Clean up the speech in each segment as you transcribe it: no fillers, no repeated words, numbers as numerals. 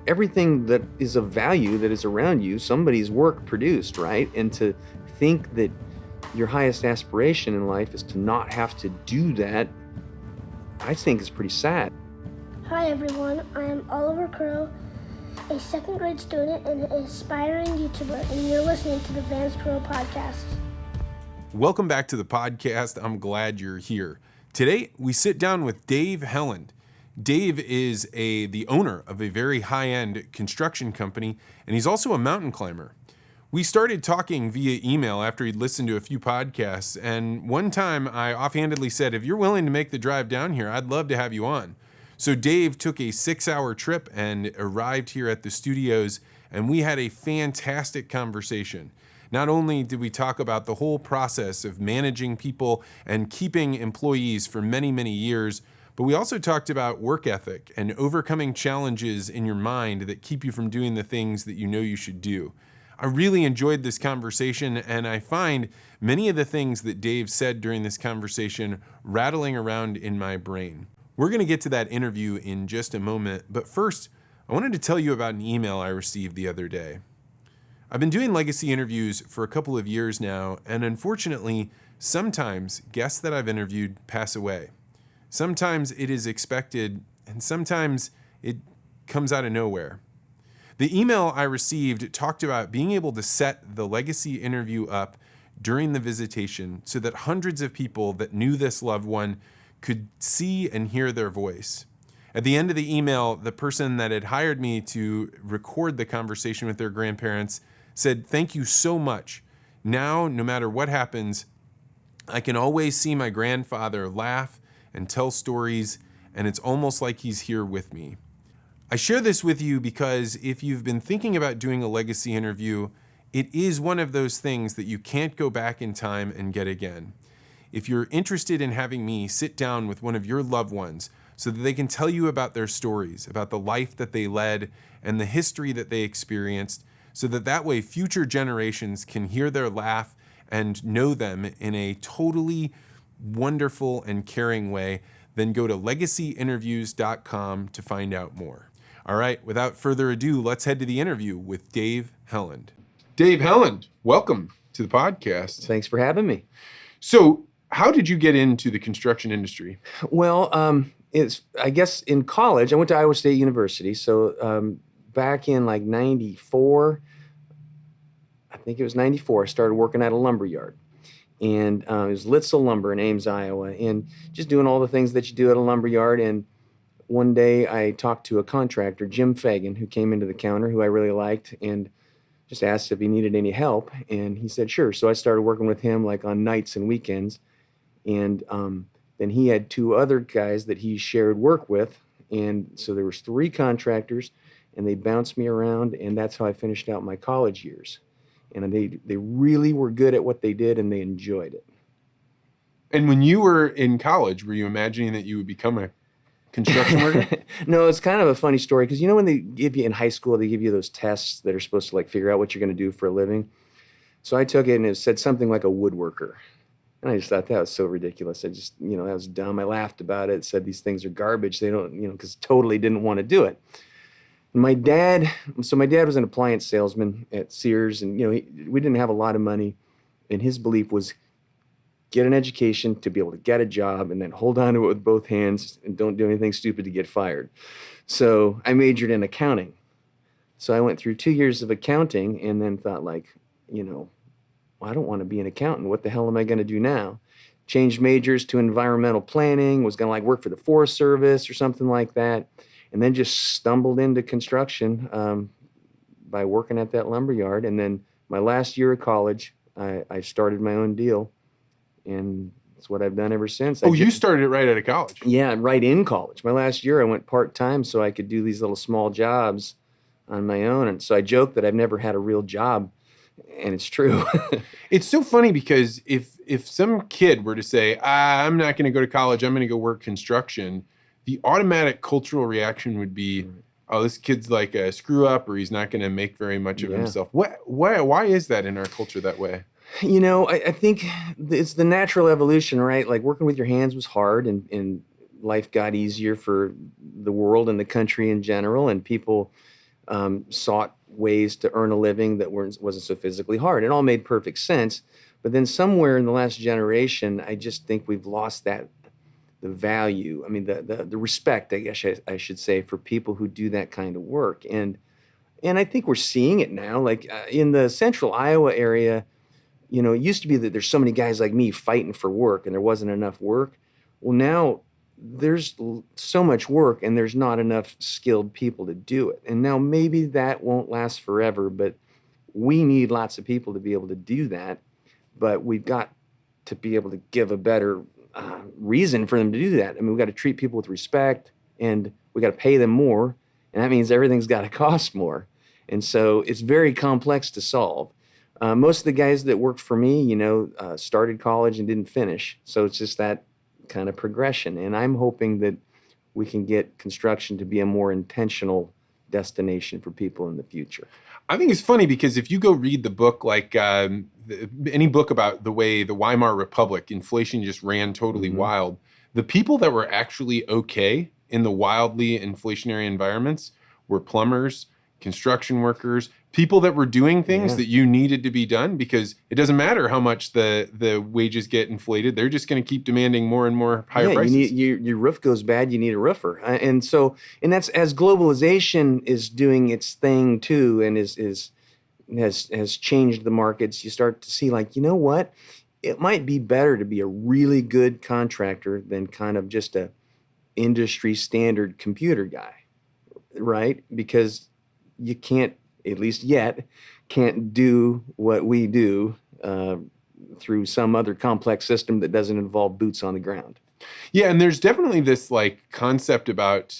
everything that is of value that is around you, somebody's work produced, right? And to think that your highest aspiration in life is to not have to do that, I think is pretty sad. Hi everyone, I am Oliver Crowe, a second grade student and an aspiring YouTuber, and you're listening to the Vance Crowe podcast. Welcome back to the podcast. I'm glad you're here. Today, we sit down with Dave Helland. Dave is the owner of a very high-end construction company, and he's also a mountain climber. We started talking via email after he'd listened to a few podcasts, and one time I offhandedly said, if you're willing to make the drive down here, I'd love to have you on. So Dave took a 6-hour trip and arrived here at the studios, and we had a fantastic conversation. Not only did we talk about the whole process of managing people and keeping employees for many, many years, but we also talked about work ethic and overcoming challenges in your mind that keep you from doing the things that you know you should do. I really enjoyed this conversation, and I find many of the things that Dave said during this conversation rattling around in my brain. We're going to get to that interview in just a moment, but first, I wanted to tell you about an email I received the other day. I've been doing legacy interviews for a couple of years now, and unfortunately, sometimes guests that I've interviewed pass away. Sometimes it is expected, and sometimes it comes out of nowhere. The email I received talked about being able to set the legacy interview up during the visitation so that hundreds of people that knew this loved one could see and hear their voice. At the end of the email, the person that had hired me to record the conversation with their grandparents said, "Thank you so much. Now, no matter what happens, I can always see my grandfather laugh and tell stories, and it's almost like he's here with me." I share this with you because if you've been thinking about doing a legacy interview, it is one of those things that you can't go back in time and get again. If you're interested in having me sit down with one of your loved ones so that they can tell you about their stories, about the life that they led and the history that they experienced, so that way future generations can hear their laugh and know them in a totally wonderful and caring way, then go to legacyinterviews.com to find out more. All right, without further ado, let's head to the interview with Dave Helland. Dave Helland, welcome to the podcast. Thanks for having me. So, how did you get into the construction industry? Well, I guess in college, I went to Iowa State University. So back in like 94, I think it was 94, I started working at a lumber yard. And it was Litzel Lumber in Ames, Iowa, and just doing all the things that you do at a lumber yard. And one day I talked to a contractor, Jim Fagan, who came into the counter, who I really liked, and just asked if he needed any help. And he said, sure. So I started working with him like on nights and weekends. And then he had 2 other guys that he shared work with. And so there was 3 contractors, and they bounced me around, and that's how I finished out my college years. And they really were good at what they did, and they enjoyed it. And when you were in college, were you imagining that you would become a construction worker? No, it's kind of a funny story, because you know when they give you in high school, they give you those tests that are supposed to like figure out what you're going to do for a living. So I took it, and it said something like a woodworker. And I just thought that was so ridiculous. I just, that was dumb. I laughed about it, said these things are garbage. They don't, because totally didn't want to do it. My dad was an appliance salesman at Sears, and we didn't have a lot of money, and his belief was get an education to be able to get a job and then hold on to it with both hands and don't do anything stupid to get fired. So I majored in accounting. So I went through 2 years of accounting and then thought I don't want to be an accountant. What the hell am I going to do now? Changed majors to environmental planning, was going to work for the Forest Service or something like that. And then just stumbled into construction by working at that lumber yard. And then my last year of college, I started my own deal. And it's what I've done ever since. You started it right out of college? Yeah, right in college. My last year, I went part-time so I could do these little small jobs on my own. And so I joke that I've never had a real job, and it's true. It's so funny because if some kid were to say, I'm not going to go to college, I'm going to go work construction, the automatic cultural reaction would be, oh, this kid's like a screw up, or he's not going to make very much of himself. Why is that in our culture that way? I think it's the natural evolution, right? Like working with your hands was hard, and life got easier for the world and the country in general, and people sought ways to earn a living that wasn't so physically hard. It all made perfect sense. But then somewhere in the last generation, I just think we've lost the value. I mean, the respect, I guess I should say, for people who do that kind of work. And I think we're seeing it now. Like in the central Iowa area, it used to be that there's so many guys like me fighting for work and there wasn't enough work. Well, now there's so much work and there's not enough skilled people to do it. And now maybe that won't last forever, but we need lots of people to be able to do that. But we've got to be able to give a better reason for them to do that. I mean, we've got to treat people with respect and we got to pay them more. And that means everything's got to cost more. And so it's very complex to solve. Most of the guys that worked for me, started college and didn't finish. So it's just that kind of progression. And I'm hoping that we can get construction to be a more intentional destination for people in the future. I think it's funny because if you go read the book, like any book about the way the Weimar Republic, inflation just ran totally wild. The people that were actually okay in the wildly inflationary environments were plumbers, construction workers, people that were doing things that you needed to be done, because it doesn't matter how much the wages get inflated. They're just going to keep demanding more and more higher prices. Your roof goes bad, you need a roofer. And that's as globalization is doing its thing too, and has changed the markets. You start to see, like, you know what? It might be better to be a really good contractor than kind of just a industry standard computer guy, right? Because you can't, at least yet, can't do what we do through some other complex system that doesn't involve boots on the ground. Yeah, and there's definitely this like concept about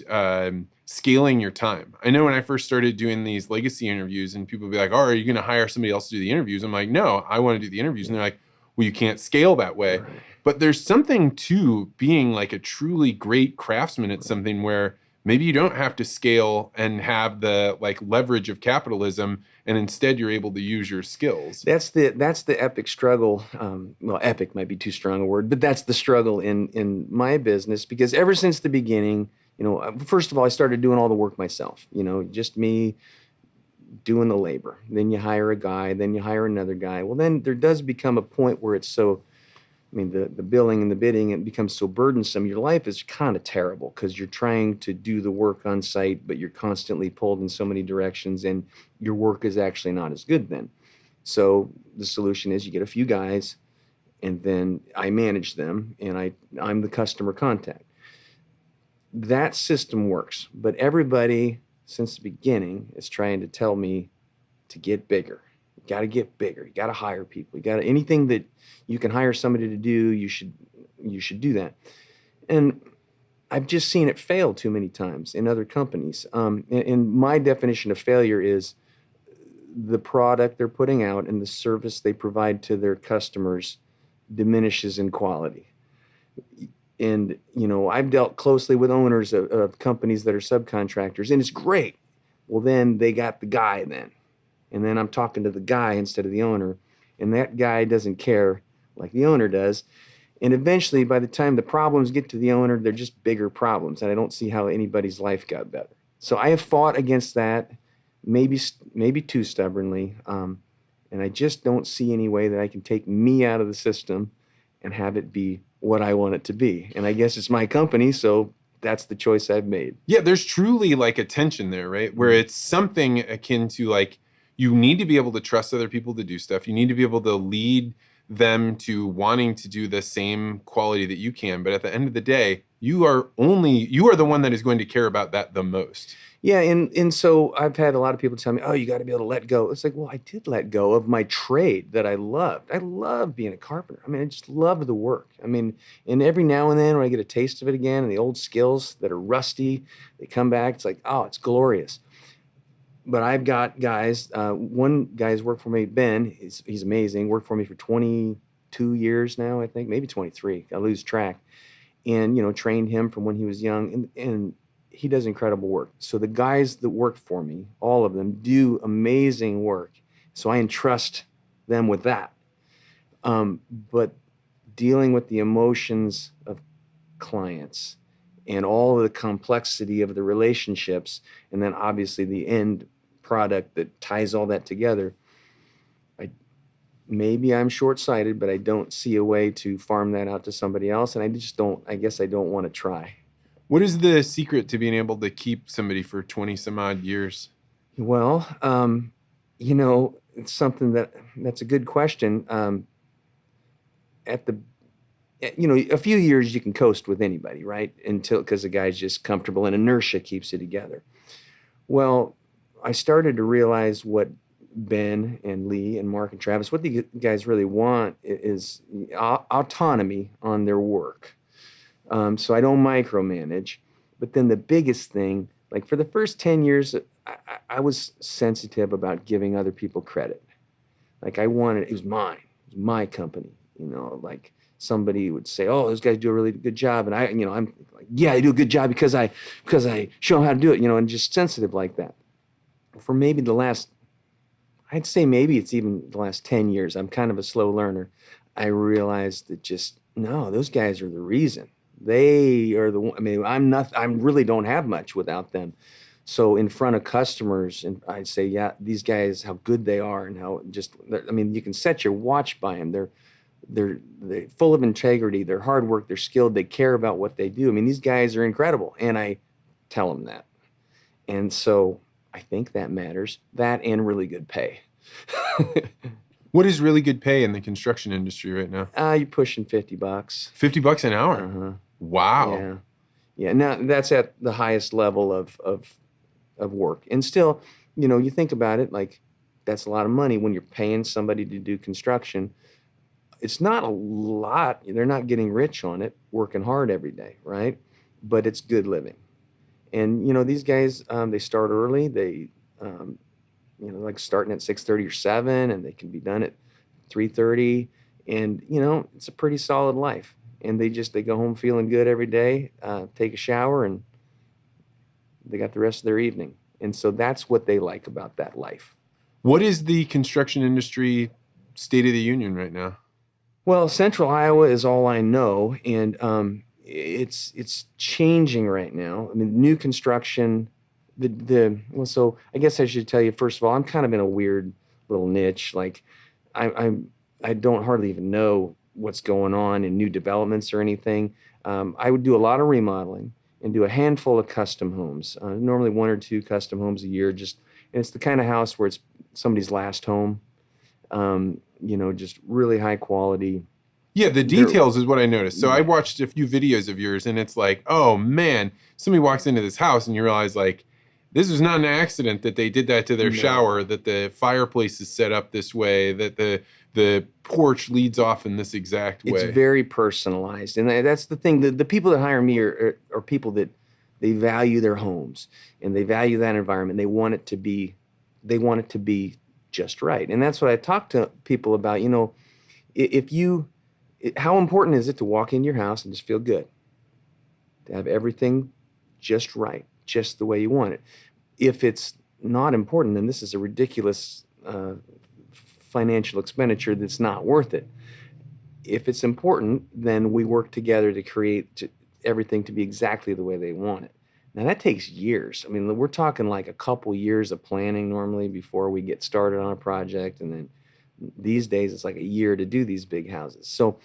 scaling your time. I know when I first started doing these legacy interviews and people would be like, oh, are you going to hire somebody else to do the interviews? I'm like, no, I want to do the interviews. And they're like, well, you can't scale that way. Right. But there's something to being like a truly great craftsman at something where maybe you don't have to scale and have the like leverage of capitalism, and instead you're able to use your skills. That's the epic struggle. Well, epic might be too strong a word, but that's the struggle in my business, because ever since the beginning, first of all, I started doing all the work myself, just me doing the labor. Then you hire a guy, then you hire another guy. Well, then there does become a point where it's so, the billing and the bidding, it becomes so burdensome. Your life is kind of terrible because you're trying to do the work on site, but you're constantly pulled in so many directions, and your work is actually not as good then. So the solution is you get a few guys, and then I manage them, and I'm the customer contact. That system works, but everybody since the beginning is trying to tell me to get bigger. You got to get bigger. You got to hire people. You got to, anything that you can hire somebody to do, you should do that. And I've just seen it fail too many times in other companies. And my definition of failure is the product they're putting out and the service they provide to their customers diminishes in quality. And, I've dealt closely with owners of companies that are subcontractors, and it's great. Well, then they got the guy then. And then I'm talking to the guy instead of the owner, and that guy doesn't care like the owner does. And eventually, by the time the problems get to the owner, they're just bigger problems, and I don't see how anybody's life got better. So I have fought against that, maybe too stubbornly, and I just don't see any way that I can take me out of the system and have it be what I want it to be. And I guess it's my company, so that's the choice I've made. Yeah, there's truly like a tension there, right? Where it's something akin to like, you need to be able to trust other people to do stuff. You need to be able to lead them to wanting to do the same quality that you can. But at the end of the day, you are the one that is going to care about that the most. Yeah, and so I've had a lot of people tell me, oh, you got to be able to let go. It's like, well, I did let go of my trade that I loved. I love being a carpenter. I just love the work. And every now and then when I get a taste of it again, and the old skills that are rusty, they come back, it's like, oh, it's glorious. But I've got guys, one guy's worked for me, Ben, he's amazing, worked for me for 22 years now, I think, maybe 23, I lose track. And, trained him from when he was young, and he does incredible work. So the guys that work for me, all of them, do amazing work. So I entrust them with that. But dealing with the emotions of clients and all of the complexity of the relationships, and then obviously the end product that ties all that together. Maybe I'm short-sighted, but I don't see a way to farm that out to somebody else, and I guess I don't want to try. What is the secret to being able to keep somebody for 20 some odd years? Well, it's something that's a good question. A few years you can coast with anybody, right? Because the guy's just comfortable and inertia keeps you together. Well, I started to realize what Ben and Lee and Mark and Travis, what the guys really want is autonomy on their work. So I don't micromanage. But then the biggest thing, like for the first 10 years, I was sensitive about giving other people credit. Like it was mine. It was my company. Like somebody would say, "Oh, those guys do a really good job," and I'm like, "Yeah, they do a good job because I show them how to do it," and just sensitive like that. For maybe I'd say maybe it's even the last 10 years. I'm kind of a slow learner. I realized that no, those guys are the reason. They are the one. I mean, I really don't have much without them. So in front of customers, and I'd say, yeah, these guys, how good they are, and you can set your watch by them. They're full of integrity. They're hard work. They're skilled. They care about what they do. I mean, these guys are incredible, and I tell them that. And so I think that matters. That and really good pay. What is really good pay in the construction industry right now? You're pushing $50. $50 an hour. Uh-huh. Wow. Yeah. Now that's at the highest level of work, and still, you think about it, like that's a lot of money when you're paying somebody to do construction. It's not a lot. They're not getting rich on it, working hard every day, right? But it's good living. And these guys, they start early. They like starting at 6:30 or 7, and they can be done at 3:30, and it's a pretty solid life. And they go home feeling good every day, take a shower, and they got the rest of their evening. And so that's what they like about that life. What is the construction industry state of the union right now? Well, Central Iowa is all I know, and it's changing right now. I mean, new construction. So I guess I should tell you, first of all, I'm kind of in a weird little niche. Like I don't hardly even know what's going on in new developments or anything. I would do a lot of remodeling and do a handful of custom homes, normally 1 or 2 custom homes a year. And it's the kind of house where it's somebody's last home, just really high quality. Yeah, the details is what I noticed. So I watched a few videos of yours, and it's like, oh man, somebody walks into this house and you realize like, this is not an accident that they did that to their shower, that the fireplace is set up this way, that the porch leads off in this exact way. It's very personalized. And that's the thing. The people that hire me are people that they value their homes and they value that environment. They want it to be just right. And that's what I talk to people about. How important is it to walk in your house and just feel good? To have everything just right, just the way you want it. If it's not important, then this is a ridiculous financial expenditure that's not worth it. If it's important, then we work together to create everything to be exactly the way they want it. Now that takes years. I mean, we're talking like a couple years of planning normally before we get started on a project, and then these days it's like a year to do these big houses. So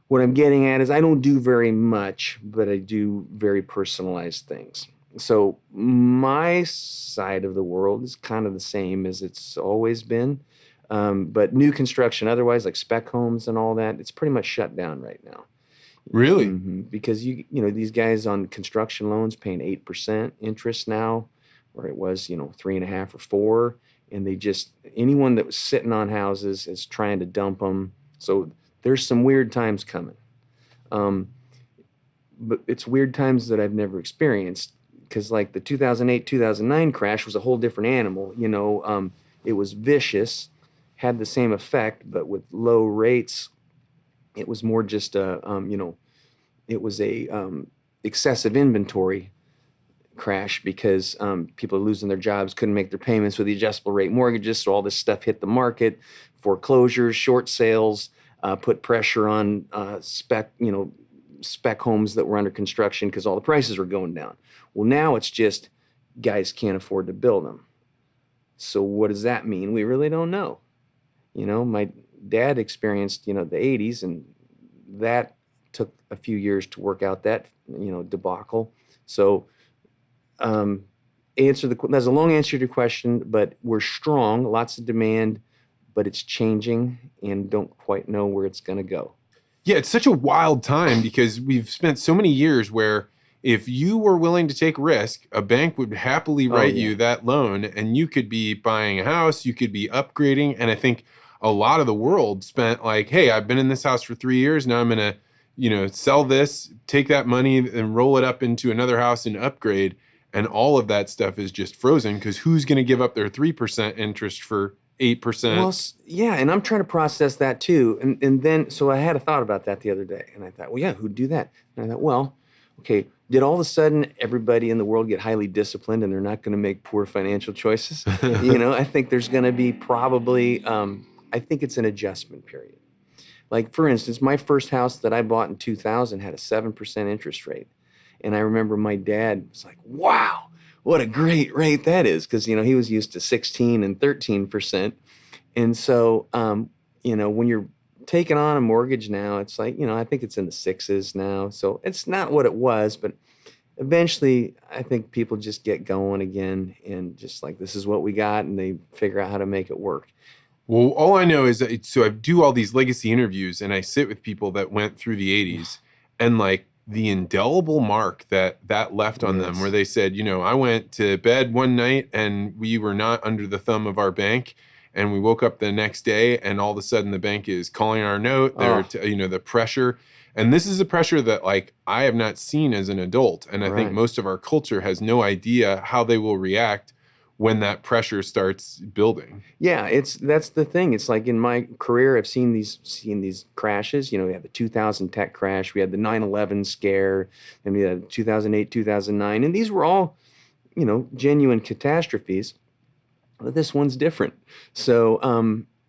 what I'm getting at is I don't do very much, but I do very personalized things. So my side of the world is kind of the same as it's always been. But new construction, otherwise like spec homes and all that, it's pretty much shut down right now. Really? Mm-hmm. Because these guys on construction loans paying 8% interest now, where it was 3.5 or 4, and anyone that was sitting on houses is trying to dump them. So there's some weird times coming. But it's weird times that I've never experienced. Because like the 2008, 2009 crash was a whole different animal. It was vicious, had the same effect, but with low rates. It was more just it was a excessive inventory crash because people are losing their jobs, couldn't make their payments with the adjustable rate mortgages, so all this stuff hit the market. Foreclosures, short sales, put pressure on spec homes that were under construction because all the prices were going down. Well, now it's just guys can't afford to build them. So what does that mean? We really don't know. My dad experienced, the 80s, and that took a few years to work out that, debacle. So, um, that's a long answer to your question, but we're strong, lots of demand, but it's changing and don't quite know where it's going to go. Yeah, it's such a wild time because we've spent so many years where if you were willing to take risk, a bank would happily Oh, write yeah. you that loan and you could be buying a house, you could be upgrading. And I think a lot of the world spent like, hey, I've been in this house for 3 years. Now I'm going to, sell this, take that money and roll it up into another house and upgrade. And all of that stuff is just frozen because who's going to give up their 3% interest for 8%? Well, yeah, and I'm trying to process that too. And then, so I had a thought about that the other day, and I thought, well, yeah, who'd do that? And I thought, well, okay, did all of a sudden everybody in the world get highly disciplined and they're not going to make poor financial choices? I think there's going to be probably, I think it's an adjustment period. Like, for instance, my first house that I bought in 2000 had a 7% interest rate. And I remember my dad was like, wow, what a great rate that is. Because, he was used to 16 and 13%. And so, when you're taking on a mortgage now, it's like, I think it's in the sixes now. So it's not what it was, but eventually I think people just get going again and just like, this is what we got. And they figure out how to make it work. Well, all I know is that so I do all these legacy interviews and I sit with people that went through the 80s and like the indelible mark that left on them where they said, I went to bed one night and we were not under the thumb of our bank. And we woke up the next day and all of a sudden the bank is calling our note. The pressure. And this is a pressure that like I have not seen as an adult. And I think most of our culture has no idea how they will react when that pressure starts building. Yeah, that's the thing. It's like in my career, I've seen these crashes. We had the 2000 tech crash, we had the 9/11 scare, and we had 2008, 2009, and these were all, genuine catastrophes. But this one's different. So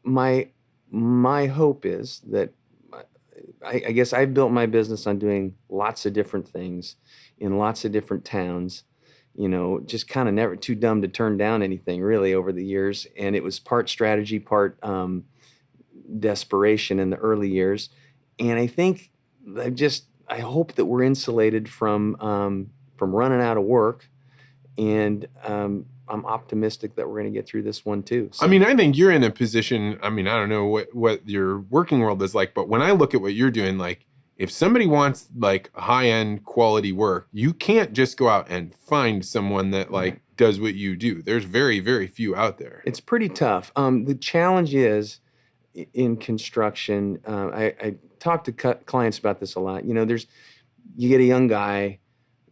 my hope is that I guess I've built my business on doing lots of different things in lots of different towns. Just kind of never too dumb to turn down anything really over the years. And it was part strategy, part desperation in the early years. And I think I hope that we're insulated from running out of work. And I'm optimistic that we're going to get through this one too. So. I mean, I think you're in a position, I don't know what your working world is like, but when I look at what you're doing, like, if somebody wants like high-end quality work, you can't just go out and find someone that like does what you do. There's very, very few out there. It's pretty tough. The challenge is in construction. I talk to clients about this a lot. You get a young guy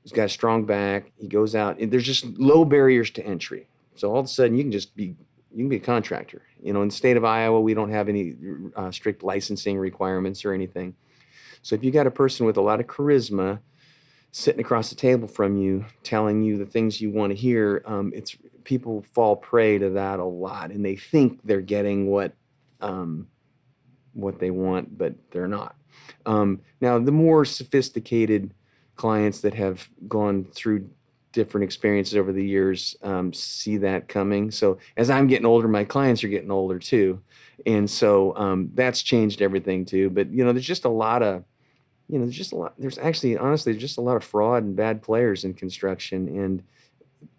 who's got a strong back. He goes out, and there's just low barriers to entry. So all of a sudden, you can be a contractor. In the state of Iowa, we don't have any strict licensing requirements or anything. So if you got a person with a lot of charisma sitting across the table from you, telling you the things you want to hear, people fall prey to that a lot, and they think they're getting what they want, but they're not. Now, the more sophisticated clients that have gone through different experiences over the years see that coming. So as I'm getting older, my clients are getting older too, and so that's changed everything too. But there's just a lot of there's actually, honestly, just a lot of fraud and bad players in construction, and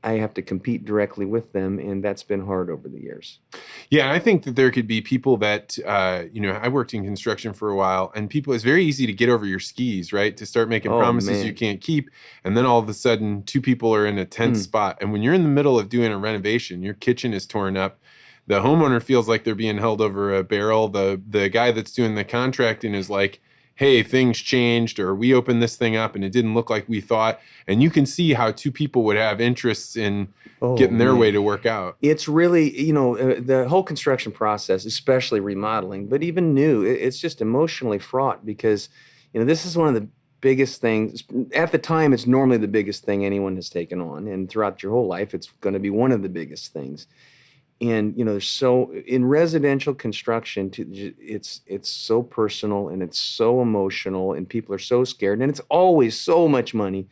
I have to compete directly with them, and that's been hard over the years. Yeah, I think that there could be people that, I worked in construction for a while, and it's very easy to get over your skis, right? To start making promises you can't keep, and then all of a sudden, two people are in a tense spot, and when you're in the middle of doing a renovation, your kitchen is torn up, the homeowner feels like they're being held over a barrel, the guy that's doing the contracting is like, hey, things changed, or we opened this thing up and it didn't look like we thought. And you can see how two people would have interests in getting their way to work out. It's really, the whole construction process, especially remodeling, but even new, it's just emotionally fraught because, this is one of the biggest things. At the time, it's normally the biggest thing anyone has taken on. And throughout your whole life, it's going to be one of the biggest things. And there's in residential construction, it's so personal and it's so emotional, and people are so scared, and it's always so much money.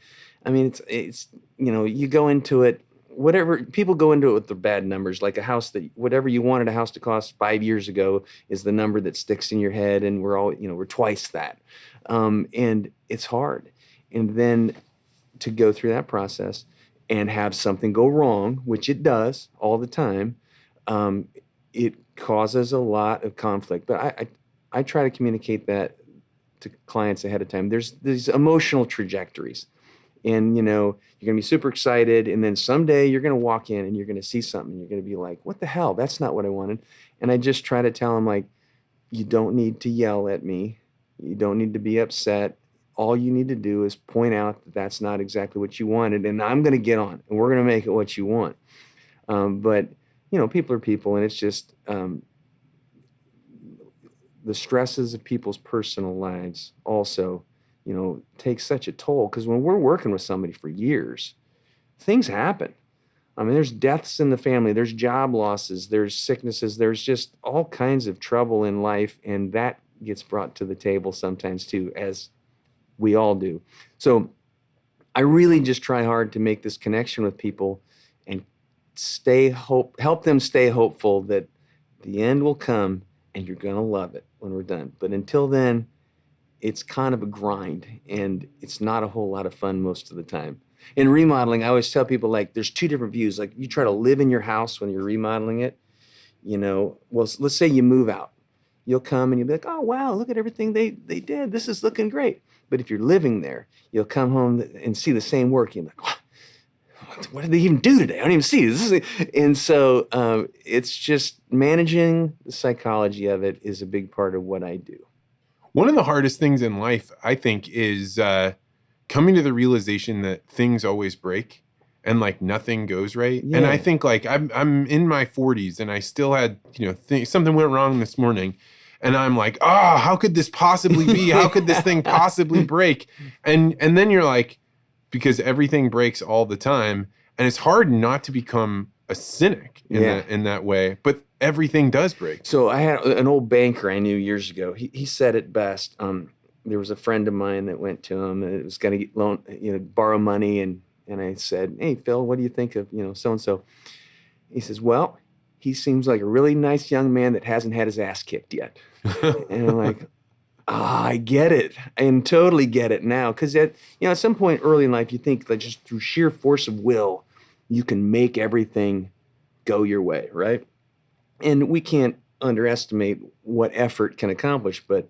I mean, it's you go into it whatever people go into it with the bad numbers, like a house that whatever you wanted a house to cost 5 years ago is the number that sticks in your head, and we're twice that, and it's hard. And then to go through that process and have something go wrong, which it does all the time, it causes a lot of conflict. But I try to communicate that to clients ahead of time. There's these emotional trajectories. And, you're going to be super excited. And then someday you're going to walk in and you're going to see something. You're going to be like, what the hell? That's not what I wanted. And I just try to tell them, like, you don't need to yell at me. You don't need to be upset. All you need to do is point out that that's not exactly what you wanted. And I'm going to get on and we're going to make it what you want. But, people are people. And it's just the stresses of people's personal lives also takes such a toll, because when we're working with somebody for years, things happen. I mean, there's deaths in the family, there's job losses, there's sicknesses, there's just all kinds of trouble in life, and that gets brought to the table sometimes too, as we all do. So I really just try hard to make this connection with people and help them stay hopeful that the end will come and you're going to love it when we're done. But until then, it's kind of a grind, and it's not a whole lot of fun most of the time. In remodeling, I always tell people, like, there's two different views. Like, you try to live in your house when you're remodeling it, well, let's say you move out. You'll come and you'll be like, oh, wow, look at everything they did. This is looking great. But if you're living there, you'll come home and see the same work. You're like, what did they even do today? I don't even see this. And so it's just managing the psychology of it is a big part of what I do. One of the hardest things in life, I think, is coming to the realization that things always break and like nothing goes right. Yeah. And I think like I'm in my 40s and I still had, something went wrong this morning. And I'm like, how could this possibly be? How could this thing possibly break? And then you're like, because everything breaks all the time. And it's hard not to become a cynic in that way. But everything does break. So I had an old banker I knew years ago. He said it best. There was a friend of mine that went to him and it was going to borrow money. And I said, hey, Phil, what do you think of, so-and-so? He says, well, he seems like a really nice young man that hasn't had his ass kicked yet. And I'm like, I get it. And totally get it now. Because at some point early in life, you think that just through sheer force of will, you can make everything go your way, right? And we can't underestimate what effort can accomplish, but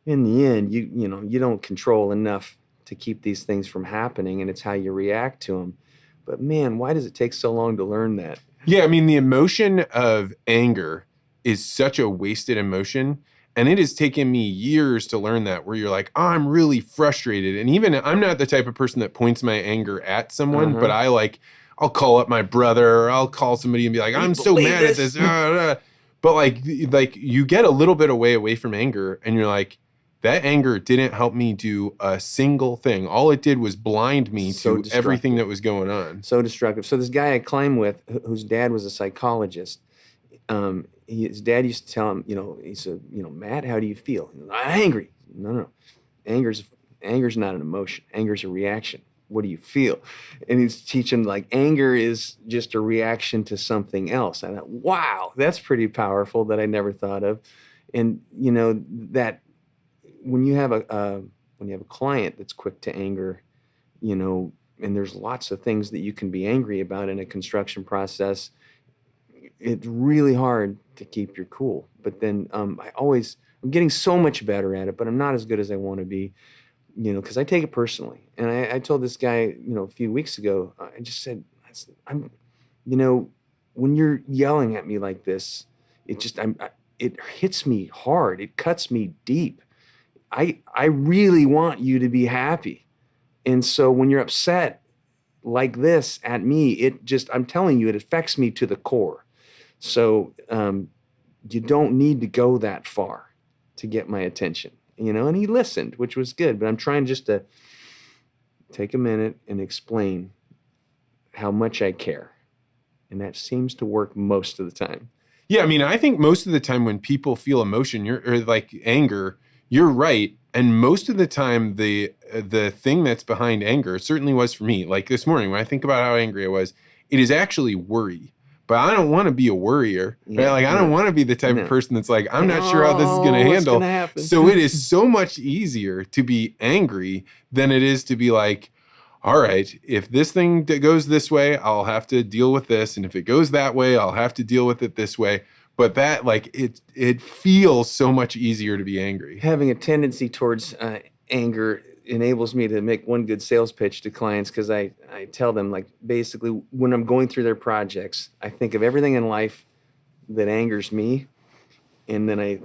in the end, you don't control enough to keep these things from happening, and it's how you react to them. But man, why does it take so long to learn that? Yeah, I mean, the emotion of anger is such a wasted emotion, and it has taken me years to learn that, where you're like, I'm really frustrated. And even I'm not the type of person that points my anger at someone, but I'll call up my brother, or I'll call somebody and be like, I'm so mad at this. But like you get a little bit away from anger, and you're like, that anger didn't help me do a single thing. All it did was blind me to everything that was going on. So destructive. So this guy I climbed with, whose dad was a psychologist, his dad used to tell him, he said, Matt, how do you feel? I'm angry. No. Anger's not an emotion. Anger's a reaction. What do you feel? And he's teaching like anger is just a reaction to something else. I thought, wow, that's pretty powerful that I never thought of. And that when you have a client that's quick to anger, and there's lots of things that you can be angry about in a construction process, it's really hard to keep your cool. But then I'm getting so much better at it, but I'm not as good as I want to be. Because I take it personally. And I told this guy, a few weeks ago, I just said, when you're yelling at me like this, it hits me hard. It cuts me deep. I really want you to be happy. And so when you're upset like this at me, I'm telling you, it affects me to the core. So you don't need to go that far to get my attention. And he listened, which was good. But I'm trying just to take a minute and explain how much I care. And that seems to work most of the time. Yeah, I mean, I think most of the time when people feel emotion or like anger, you're right. And most of the time, the thing that's behind anger, certainly was for me, like this morning, when I think about how angry I was, it is actually worry. But I don't want to be a worrier, right? Yeah, Like, I don't want to be the type of person that's like, I'm not sure how this is going to what's handle. gonna happen? So it is so much easier to be angry than it is to be like, all right, if this thing goes this way, I'll have to deal with this. And if it goes that way, I'll have to deal with it this way. But that, like, it feels so much easier to be angry. Having a tendency towards anger enables me to make one good sales pitch to clients, because I tell them, like, basically when I'm going through their projects, I think of everything in life that angers me, and then I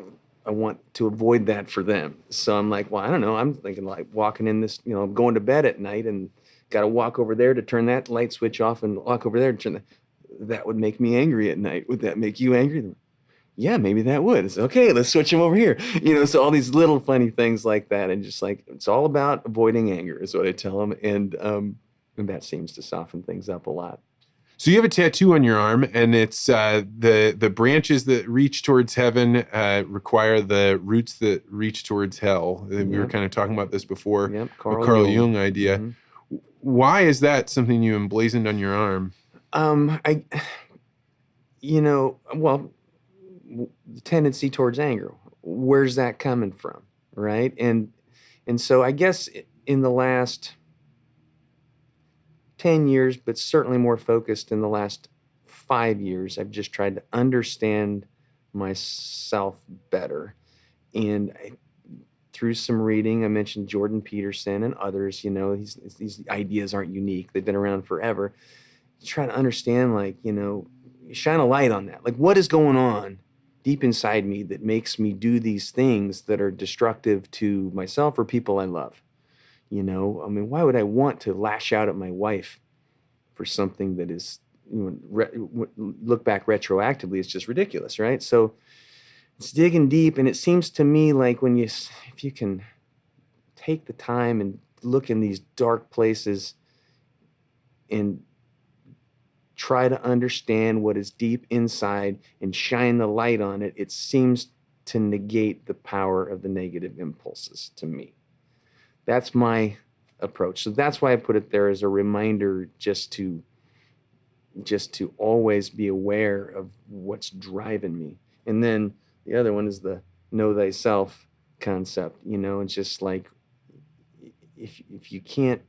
want to avoid that for them. So I'm like, well, I don't know. I'm thinking like walking in this, going to bed at night and got to walk over there to turn that light switch off and walk over there to turn that would make me angry at night. Would that make you angry? Yeah, maybe that would. It's okay. Let's switch them over here. So all these little funny things like that, and just like, it's all about avoiding anger is what I tell them, and that seems to soften things up a lot. So you have a tattoo on your arm, and it's the branches that reach towards heaven require the roots that reach towards hell. We were kind of talking about this before. Yep, the Carl Jung idea. Mm-hmm. Why is that something you emblazoned on your arm? The tendency towards anger. Where's that coming from, right? And so I guess in the last 10 years, but certainly more focused in the last 5 years, I've just tried to understand myself better. And through some reading, I mentioned Jordan Peterson and others, these ideas aren't unique. They've been around forever. Try to understand, shine a light on that. Like, what is going on deep inside me that makes me do these things that are destructive to myself or people I love? Why would I want to lash out at my wife for something that is, look back retroactively, it's just ridiculous, right? So it's digging deep, and it seems to me like if you can take the time and look in these dark places and try to understand what is deep inside and shine the light on it, it seems to negate the power of the negative impulses to me. That's my approach. So that's why I put it there as a reminder, just to always be aware of what's driving me. And then the other one is the know thyself concept. It's just like, if you can't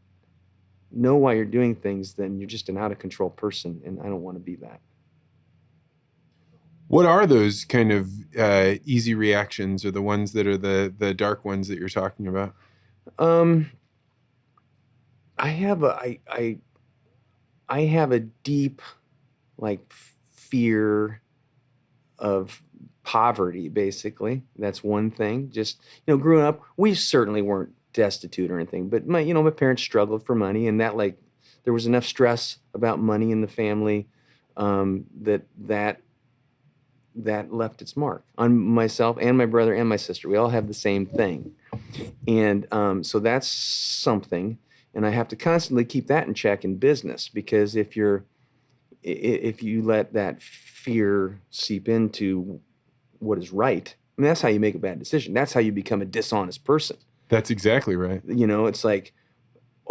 know why you're doing things, then you're just an out of control person, and I don't want to be that. What are those kind of easy reactions, or the ones that are the dark ones that you're talking about? I have a deep, fear of poverty, basically. That's one thing. Just, growing up, we certainly weren't destitute or anything, but my parents struggled for money, and that, there was enough stress about money in the family that left its mark on myself and my brother and my sister. We all have the same thing. And so that's something, and I have to constantly keep that in check in business, because if you let that fear seep into what is right, that's how you make a bad decision. That's how you become a dishonest person. That's exactly right. It's like,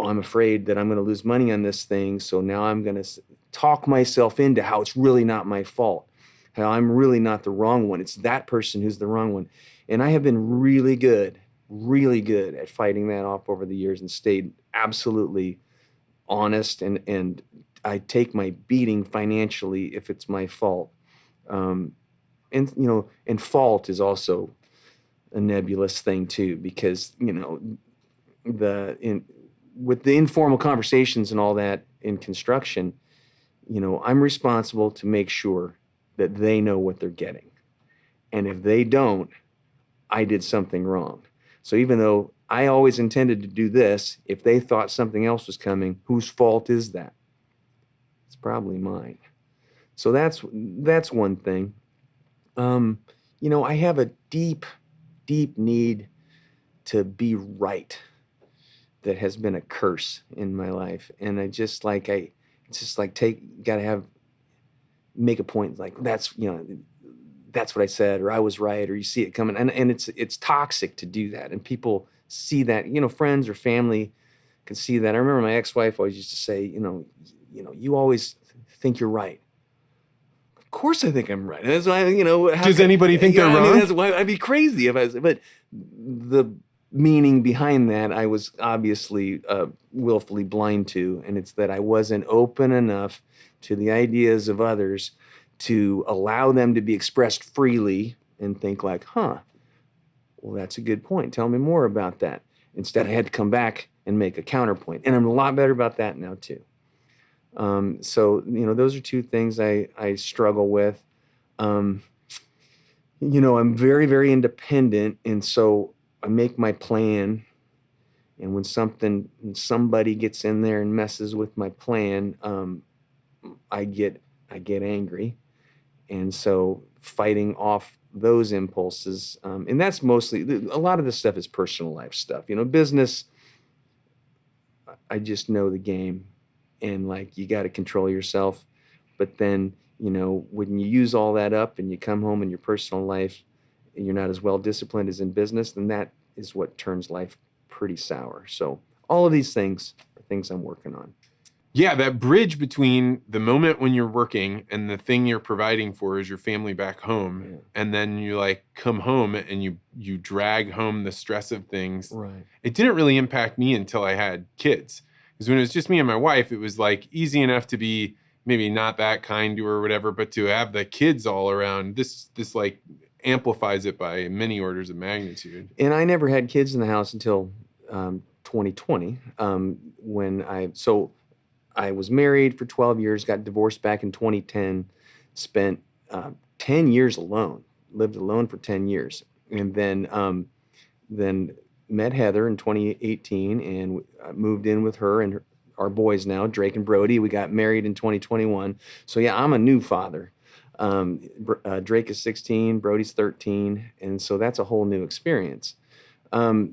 I'm afraid that I'm going to lose money on this thing, so now I'm going to talk myself into how it's really not my fault, how I'm really not the wrong one. It's that person who's the wrong one. And I have been really good at fighting that off over the years, and stayed absolutely honest, and I take my beating financially if it's my fault. And fault is also a nebulous thing too, because with the informal conversations and all that in construction, I'm responsible to make sure that they know what they're getting, and if they don't, I did something wrong. So even though I always intended to do this, if they thought something else was coming, whose fault is that? It's probably mine. So that's one thing. I have a deep need to be right that has been a curse in my life, and gotta make a point, like, that's what I said, or I was right, or you see it coming, and it's toxic to do that, and people see that, friends or family can see that. I remember my ex-wife always used to say, you always think you're right. Of course I think I'm right. That's why, you know. Does anybody think they're I mean, wrong? that's why I'd be crazy if I was, but the meaning behind that, I was obviously willfully blind to, and it's that I wasn't open enough to the ideas of others to allow them to be expressed freely and think like, huh, well, that's a good point. Tell me more about that. Instead, I had to come back and make a counterpoint. And I'm a lot better about that now, too. So, you know, those are two things I struggle with. You know, I'm very, very independent. And so I make my plan. And when somebody gets in there and messes with my plan, I get angry. And so fighting off those impulses, and that's mostly, a lot of this stuff is personal life stuff. You know, business, I just know the game, and like, you got to control yourself. But then, you know, when you use all that up and you come home in your personal life and you're not as well disciplined as in business, then that is what turns life pretty sour. So all of these things are things I'm working on. Yeah, that bridge between the moment when you're working and the thing you're providing for is your family back home. Yeah. And then you like come home and you drag home the stress of things. Right. It didn't really impact me until I had kids. Because when it was just me and my wife, it was like easy enough to be maybe not that kind to her or whatever, but to have the kids all around, this like amplifies it by many orders of magnitude. And I never had kids in the house until 2020, when I was married for 12 years, got divorced back in 2010, spent 10 years alone, lived alone for 10 years, and then met Heather in 2018 and moved in with her and our boys now, Drake and Brody. We got married in 2021. So yeah, I'm a new father. Drake is 16, Brody's 13, and so that's a whole new experience. But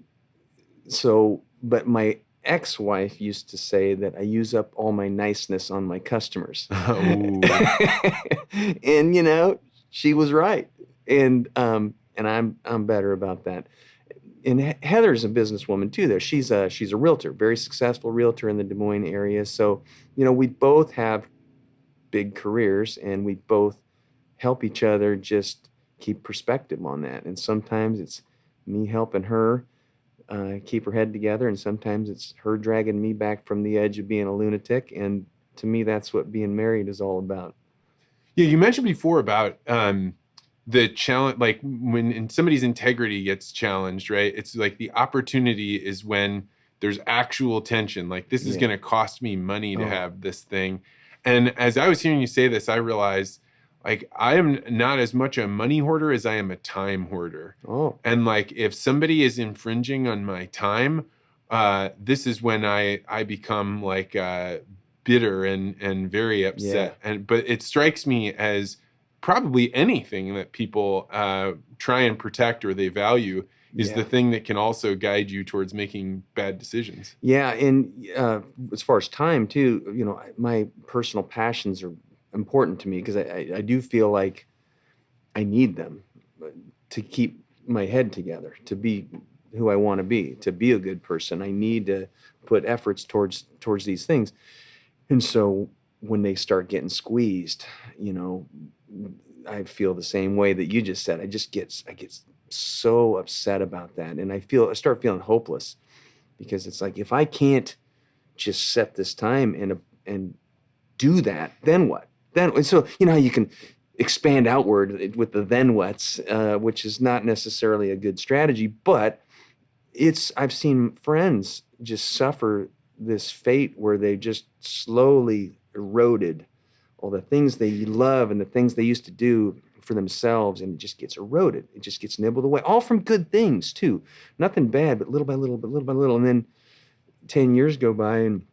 my ex-wife used to say that I use up all my niceness on my customers. And you know, she was right. And I'm better about that. And Heather's a businesswoman too, though. She's a realtor, very successful realtor in the Des Moines area. So, you know, we both have big careers and we both help each other just keep perspective on that. And sometimes it's me helping her keep her head together, and sometimes it's her dragging me back from the edge of being a lunatic. And to me, that's what being married is all about. Yeah, you mentioned before about the challenge, like when somebody's integrity gets challenged, right? It's like the opportunity is when there's actual tension. Like, this is going to cost me money to have this thing. And as I was hearing you say this, I realized, like, I am not as much a money hoarder as I am a time hoarder. Oh. And like, if somebody is infringing on my time, this is when I become like bitter and very upset. Yeah. But it strikes me as probably anything that people try and protect or they value is the thing that can also guide you towards making bad decisions. Yeah, and as far as time too, you know, my personal passions are important to me because I do feel like I need them to keep my head together, to be who I want to be a good person. I need to put efforts towards these things. And so when they start getting squeezed, you know, I feel the same way that you just said. I get so upset about that, and I start feeling hopeless because it's like, if I can't just set this time and do that, then what? Then, so you know how you can expand outward with the then whats, which is not necessarily a good strategy, but I've seen friends just suffer this fate where they just slowly eroded all the things they love and the things they used to do for themselves, and it just gets eroded. It just gets nibbled away, all from good things too. Nothing bad, but little by little, and then 10 years go by and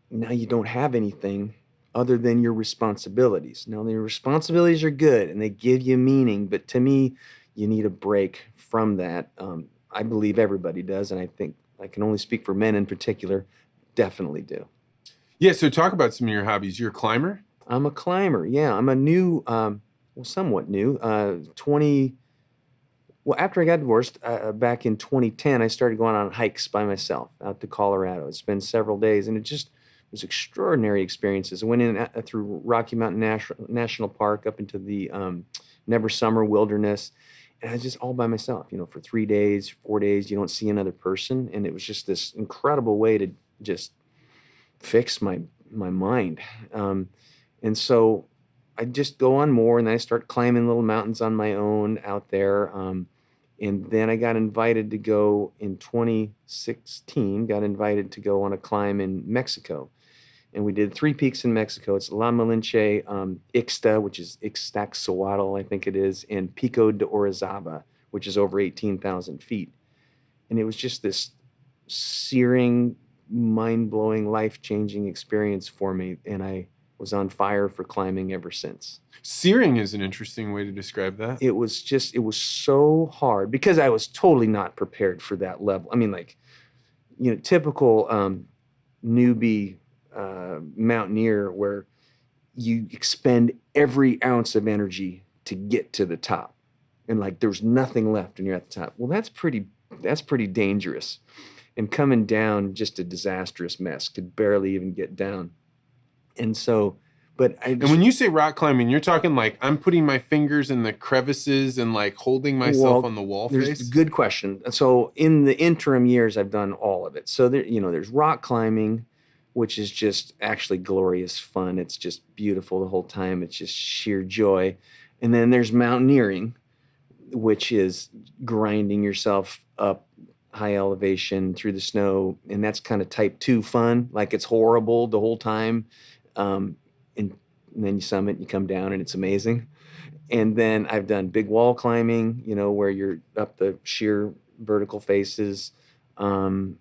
now you don't have anything other than your responsibilities. Now, the responsibilities are good and they give you meaning, but to me, you need a break from that. I believe everybody does, and I think I can only speak for men in particular, definitely do. Yeah, so talk about some of your hobbies. You're a climber? I'm a climber, yeah. I'm a new, somewhat new, after I got divorced, back in 2010, I started going on hikes by myself out to Colorado. It's been several days, and it just was extraordinary experiences. I went in through Rocky Mountain National Park up into the Never Summer Wilderness, and I was just all by myself, for 3 days, 4 days. You don't see another person, and it was just this incredible way to just fix my mind. And so I just go on more, and then I start climbing little mountains on my own out there. And then I got invited to go in 2016, got invited to go on a climb in Mexico. And we did 3 peaks in Mexico. It's La Malinche, Ixta, which is Ixtaxoatl, I think it is, and Pico de Orizaba, which is over 18,000 feet. And it was just this searing, mind-blowing, life-changing experience for me. And I was on fire for climbing ever since. Searing is an interesting way to describe that. It was so hard because I was totally not prepared for that level. I mean, typical newbie mountaineer where you expend every ounce of energy to get to the top, and there's nothing left and you're at the top. Well, that's pretty dangerous. And coming down, just a disastrous mess. Could barely even get down. And so, and when you say rock climbing, you're talking I'm putting my fingers in the crevices and holding myself on the wall face? Good question. So in the interim years, I've done all of it. So there's rock climbing, which is just actually glorious fun. It's just beautiful the whole time. It's just sheer joy. And then there's mountaineering, which is grinding yourself up high elevation through the snow. And that's kind of type 2 fun. It's horrible the whole time. And then you summit, you come down, and it's amazing. And then I've done big wall climbing, where you're up the sheer vertical faces. I'm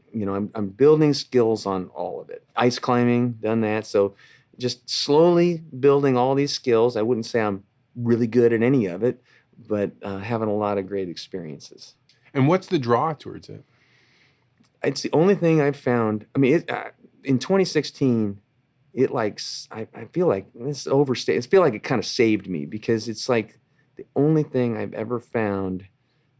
building skills on all of it. Ice climbing, done that. So just slowly building all these skills. I wouldn't say I'm really good at any of it, but having a lot of great experiences. And what's the draw towards it? It's the only thing I've found. I mean, in 2016, I feel like this overstated. I feel like it kind of saved me because it's the only thing I've ever found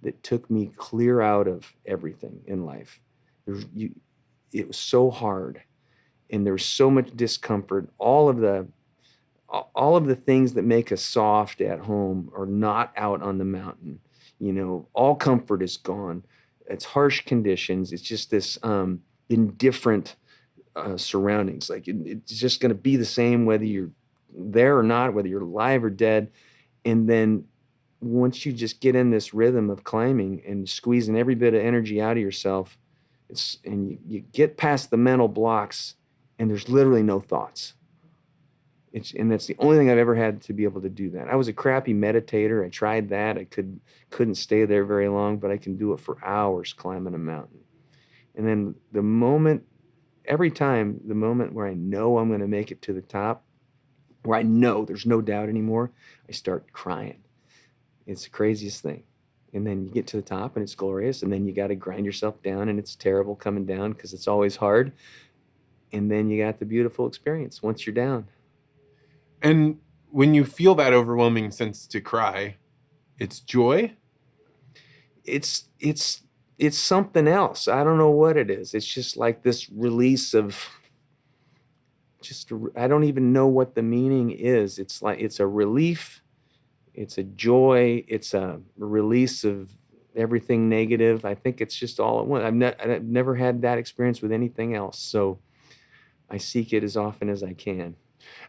that took me clear out of everything in life. It was so hard, and there was so much discomfort. All of the things that make us soft at home are not out on the mountain. All comfort is gone. It's harsh conditions. It's just this indifferent surroundings. It's just going to be the same whether you're there or not, whether you're alive or dead. And then once you just get in this rhythm of climbing and squeezing every bit of energy out of yourself, and you get past the mental blocks, and there's literally no thoughts. And that's the only thing I've ever had to be able to do that. I was a crappy meditator. I tried that. I couldn't stay there very long, but I can do it for hours climbing a mountain. And then every time, the moment where I know I'm going to make it to the top, where I know there's no doubt anymore, I start crying. It's the craziest thing. And then you get to the top and it's glorious, and then you got to grind yourself down, and it's terrible coming down because it's always hard. And then you got the beautiful experience once you're down. And when you feel that overwhelming sense to cry, it's joy? It's something else. I don't know what it is. It's just this release of I don't even know what the meaning is. It's a relief. It's a joy. It's a release of everything negative. I think it's just all at once. I've never had that experience with anything else. So I seek it as often as I can.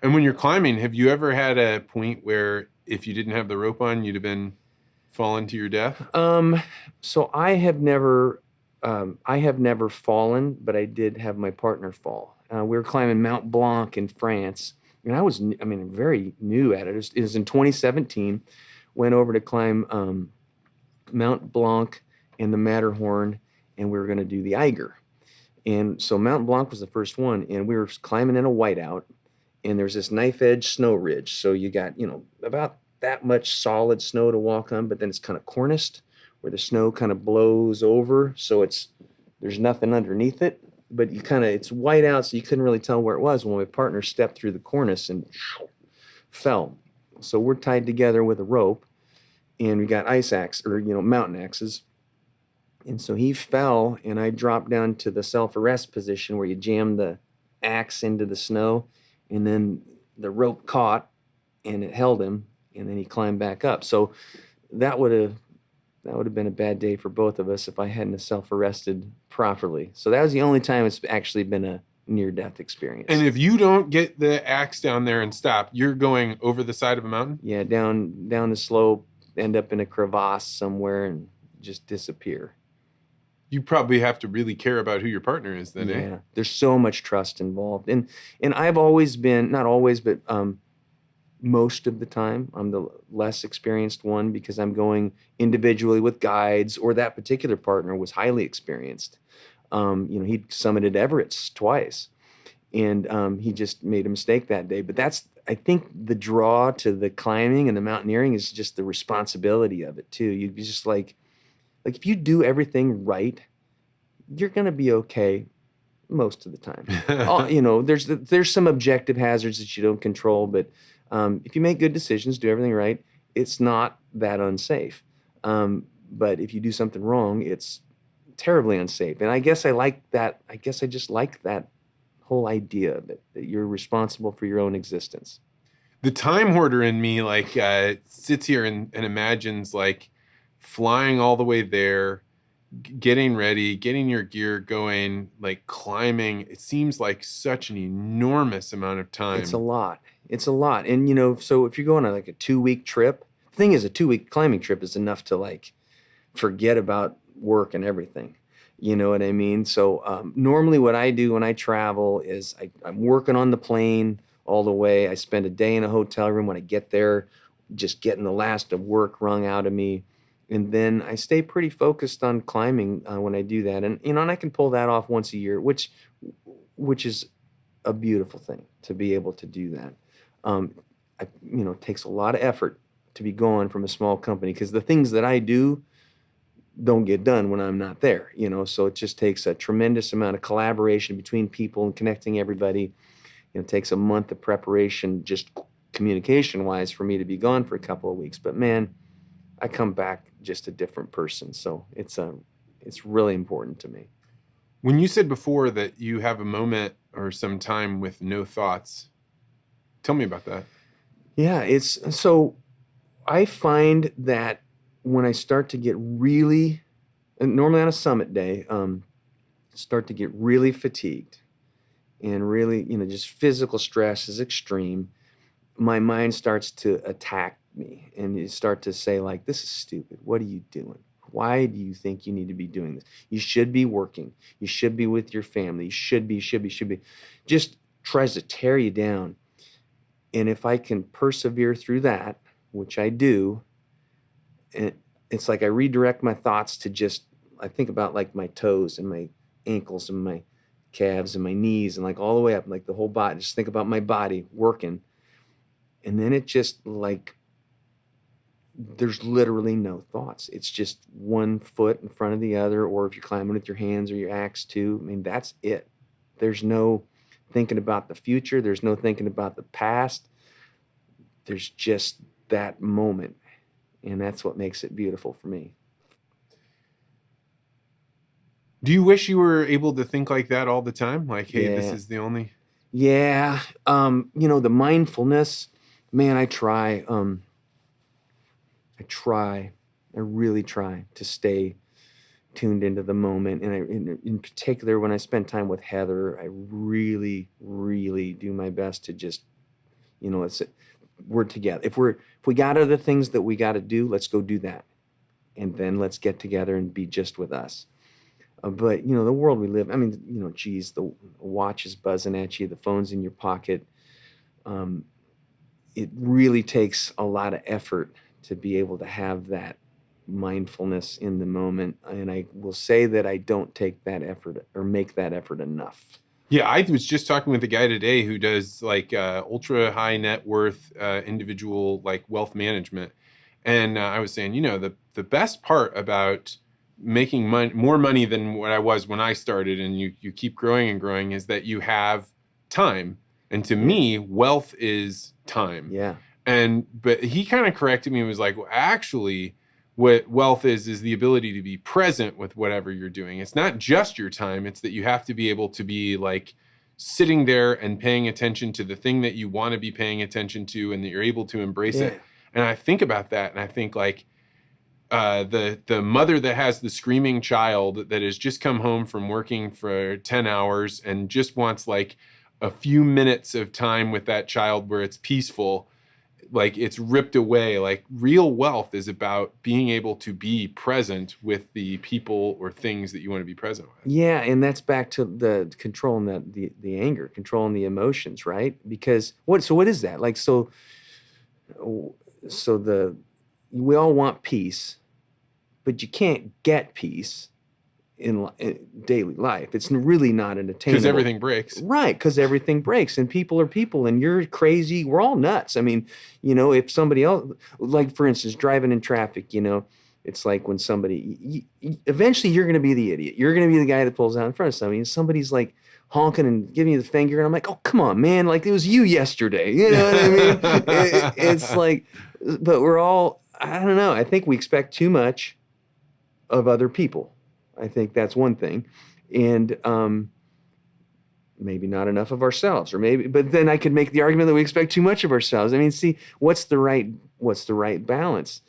And when you're climbing, have you ever had a point where if you didn't have the rope on, you'd have been fallen to your death? So I have never fallen, but I did have my partner fall. We were climbing Mount Blanc in France, and I was very new at it. It was in 2017. Went over to climb Mount Blanc and the Matterhorn, and we were going to do the Eiger. And so Mount Blanc was the first one, and we were climbing in a whiteout, and there's this knife edge snow ridge. So you got, about that much solid snow to walk on, but then it's kind of corniced where the snow kind of blows over. So there's nothing underneath it, but it's white out. So you couldn't really tell where it was when my partner stepped through the cornice and fell. So we're tied together with a rope, and we got ice axe or, mountain axes. And so he fell, and I dropped down to the self-arrest position where you jam the axe into the snow, and then the rope caught and it held him, and then he climbed back up. So that would have been a bad day for both of us if I hadn't self-arrested properly. So that was the only time it's actually been a near-death experience. And if you don't get the axe down there and stop, you're going over the side of a mountain? Yeah, down the slope, end up in a crevasse somewhere and just disappear. You probably have to really care about who your partner is then, eh? Yeah, there's so much trust involved. And I've always been, not always, but most of the time, I'm the less experienced one because I'm going individually with guides, or that particular partner was highly experienced. He summited Everest twice, and he just made a mistake that day. But I think the draw to the climbing and the mountaineering is just the responsibility of it too. You just like if you do everything right, you're going to be okay most of the time. There's some objective hazards that you don't control, but if you make good decisions, do everything right, it's not that unsafe. But if you do something wrong, it's terribly unsafe. And I guess I like that. I guess I just like that whole idea that you're responsible for your own existence. The time hoarder in me sits here and imagines flying all the way there, getting ready, getting your gear going, climbing. It seems like such an enormous amount of time. It's a lot. And so if you're going on a 2-week trip, the thing is, a 2-week climbing trip is enough to forget about work and everything. You know what I mean? So normally what I do when I travel is I'm working on the plane all the way. I spend a day in a hotel room when I get there, just getting the last of work wrung out of me. And then I stay pretty focused on climbing when I do that. And, and I can pull that off once a year, which is a beautiful thing to be able to do that. It takes a lot of effort to be gone from a small company because the things that I do don't get done when I'm not there, so it just takes a tremendous amount of collaboration between people and connecting everybody. It takes a month of preparation just communication wise for me to be gone for a couple of weeks. But man, I come back just a different person. So it's really important to me. When you said before that you have a moment or some time with no thoughts, tell me about that. Yeah, so I find that when I start to get really, and normally on a summit day, start to get really fatigued and really, just physical stress is extreme, my mind starts to attack me and you start to say this is stupid. What are you doing? Why do you think you need to be doing this? You should be working. You should be with your family. You should be. Just tries to tear you down. And if I can persevere through that, which I do, it's like I redirect my thoughts to I think about my toes and my ankles and my calves and my knees and all the way up, the whole body. Just think about my body working. And then it just there's literally no thoughts. It's just one foot in front of the other, or if you're climbing with your hands or your axe too, that's it. There's no thinking about the future. There's no thinking about the past. There's just that moment. And that's what makes it beautiful for me. Do you wish you were able to think like that all the time? Hey, Yeah. This is the only... Yeah. The mindfulness, man, I try. I really try to stay tuned into the moment. And in particular, when I spend time with Heather, I really, really do my best to just, we're together. If we got other things that we got to do, let's go do that. And then let's get together and be just with us. But, the world we live, the watch is buzzing at you, the phone's in your pocket. It really takes a lot of effort to be able to have that mindfulness in the moment. And I will say that I don't take that effort or make that effort enough. Yeah, I was just talking with a guy today who does ultra high net worth individual wealth management. And I was saying, the best part about making more money than what I was when I started, and you keep growing and growing, is that you have time. And to me, wealth is time. Yeah. But he kind of corrected me and was like, well, actually, what wealth is the ability to be present with whatever you're doing. It's not just your time. It's that you have to be able to be sitting there and paying attention to the thing that you want to be paying attention to, and that you're able to embrace it. And I think about that, and I think like the mother that has the screaming child that has just come home from working for 10 hours and just wants like a few minutes of time with that child where it's peaceful, like it's ripped away. Like real wealth is about being able to be present with the people or things that you want to be present with. Yeah, and that's back to the controlling the anger, controlling the emotions, right? Because what is that? Like we all want peace, but you can't get peace in daily life. It's really not an attainable. Because everything breaks. Right, because everything breaks, and people are people, and you're crazy. We're all nuts. I mean, if somebody else, like for instance, driving in traffic, it's like when somebody, eventually you're going to be the idiot. You're going to be the guy that pulls out in front of somebody, and somebody's like honking and giving you the finger, and I'm like, oh, come on, man. Like it was you yesterday. You know what I mean? It's like, but we're all, I don't know. I think we expect too much of other people. I think that's one thing. And maybe not enough of ourselves, but then I could make the argument that we expect too much of ourselves. I mean, see, what's the right balance?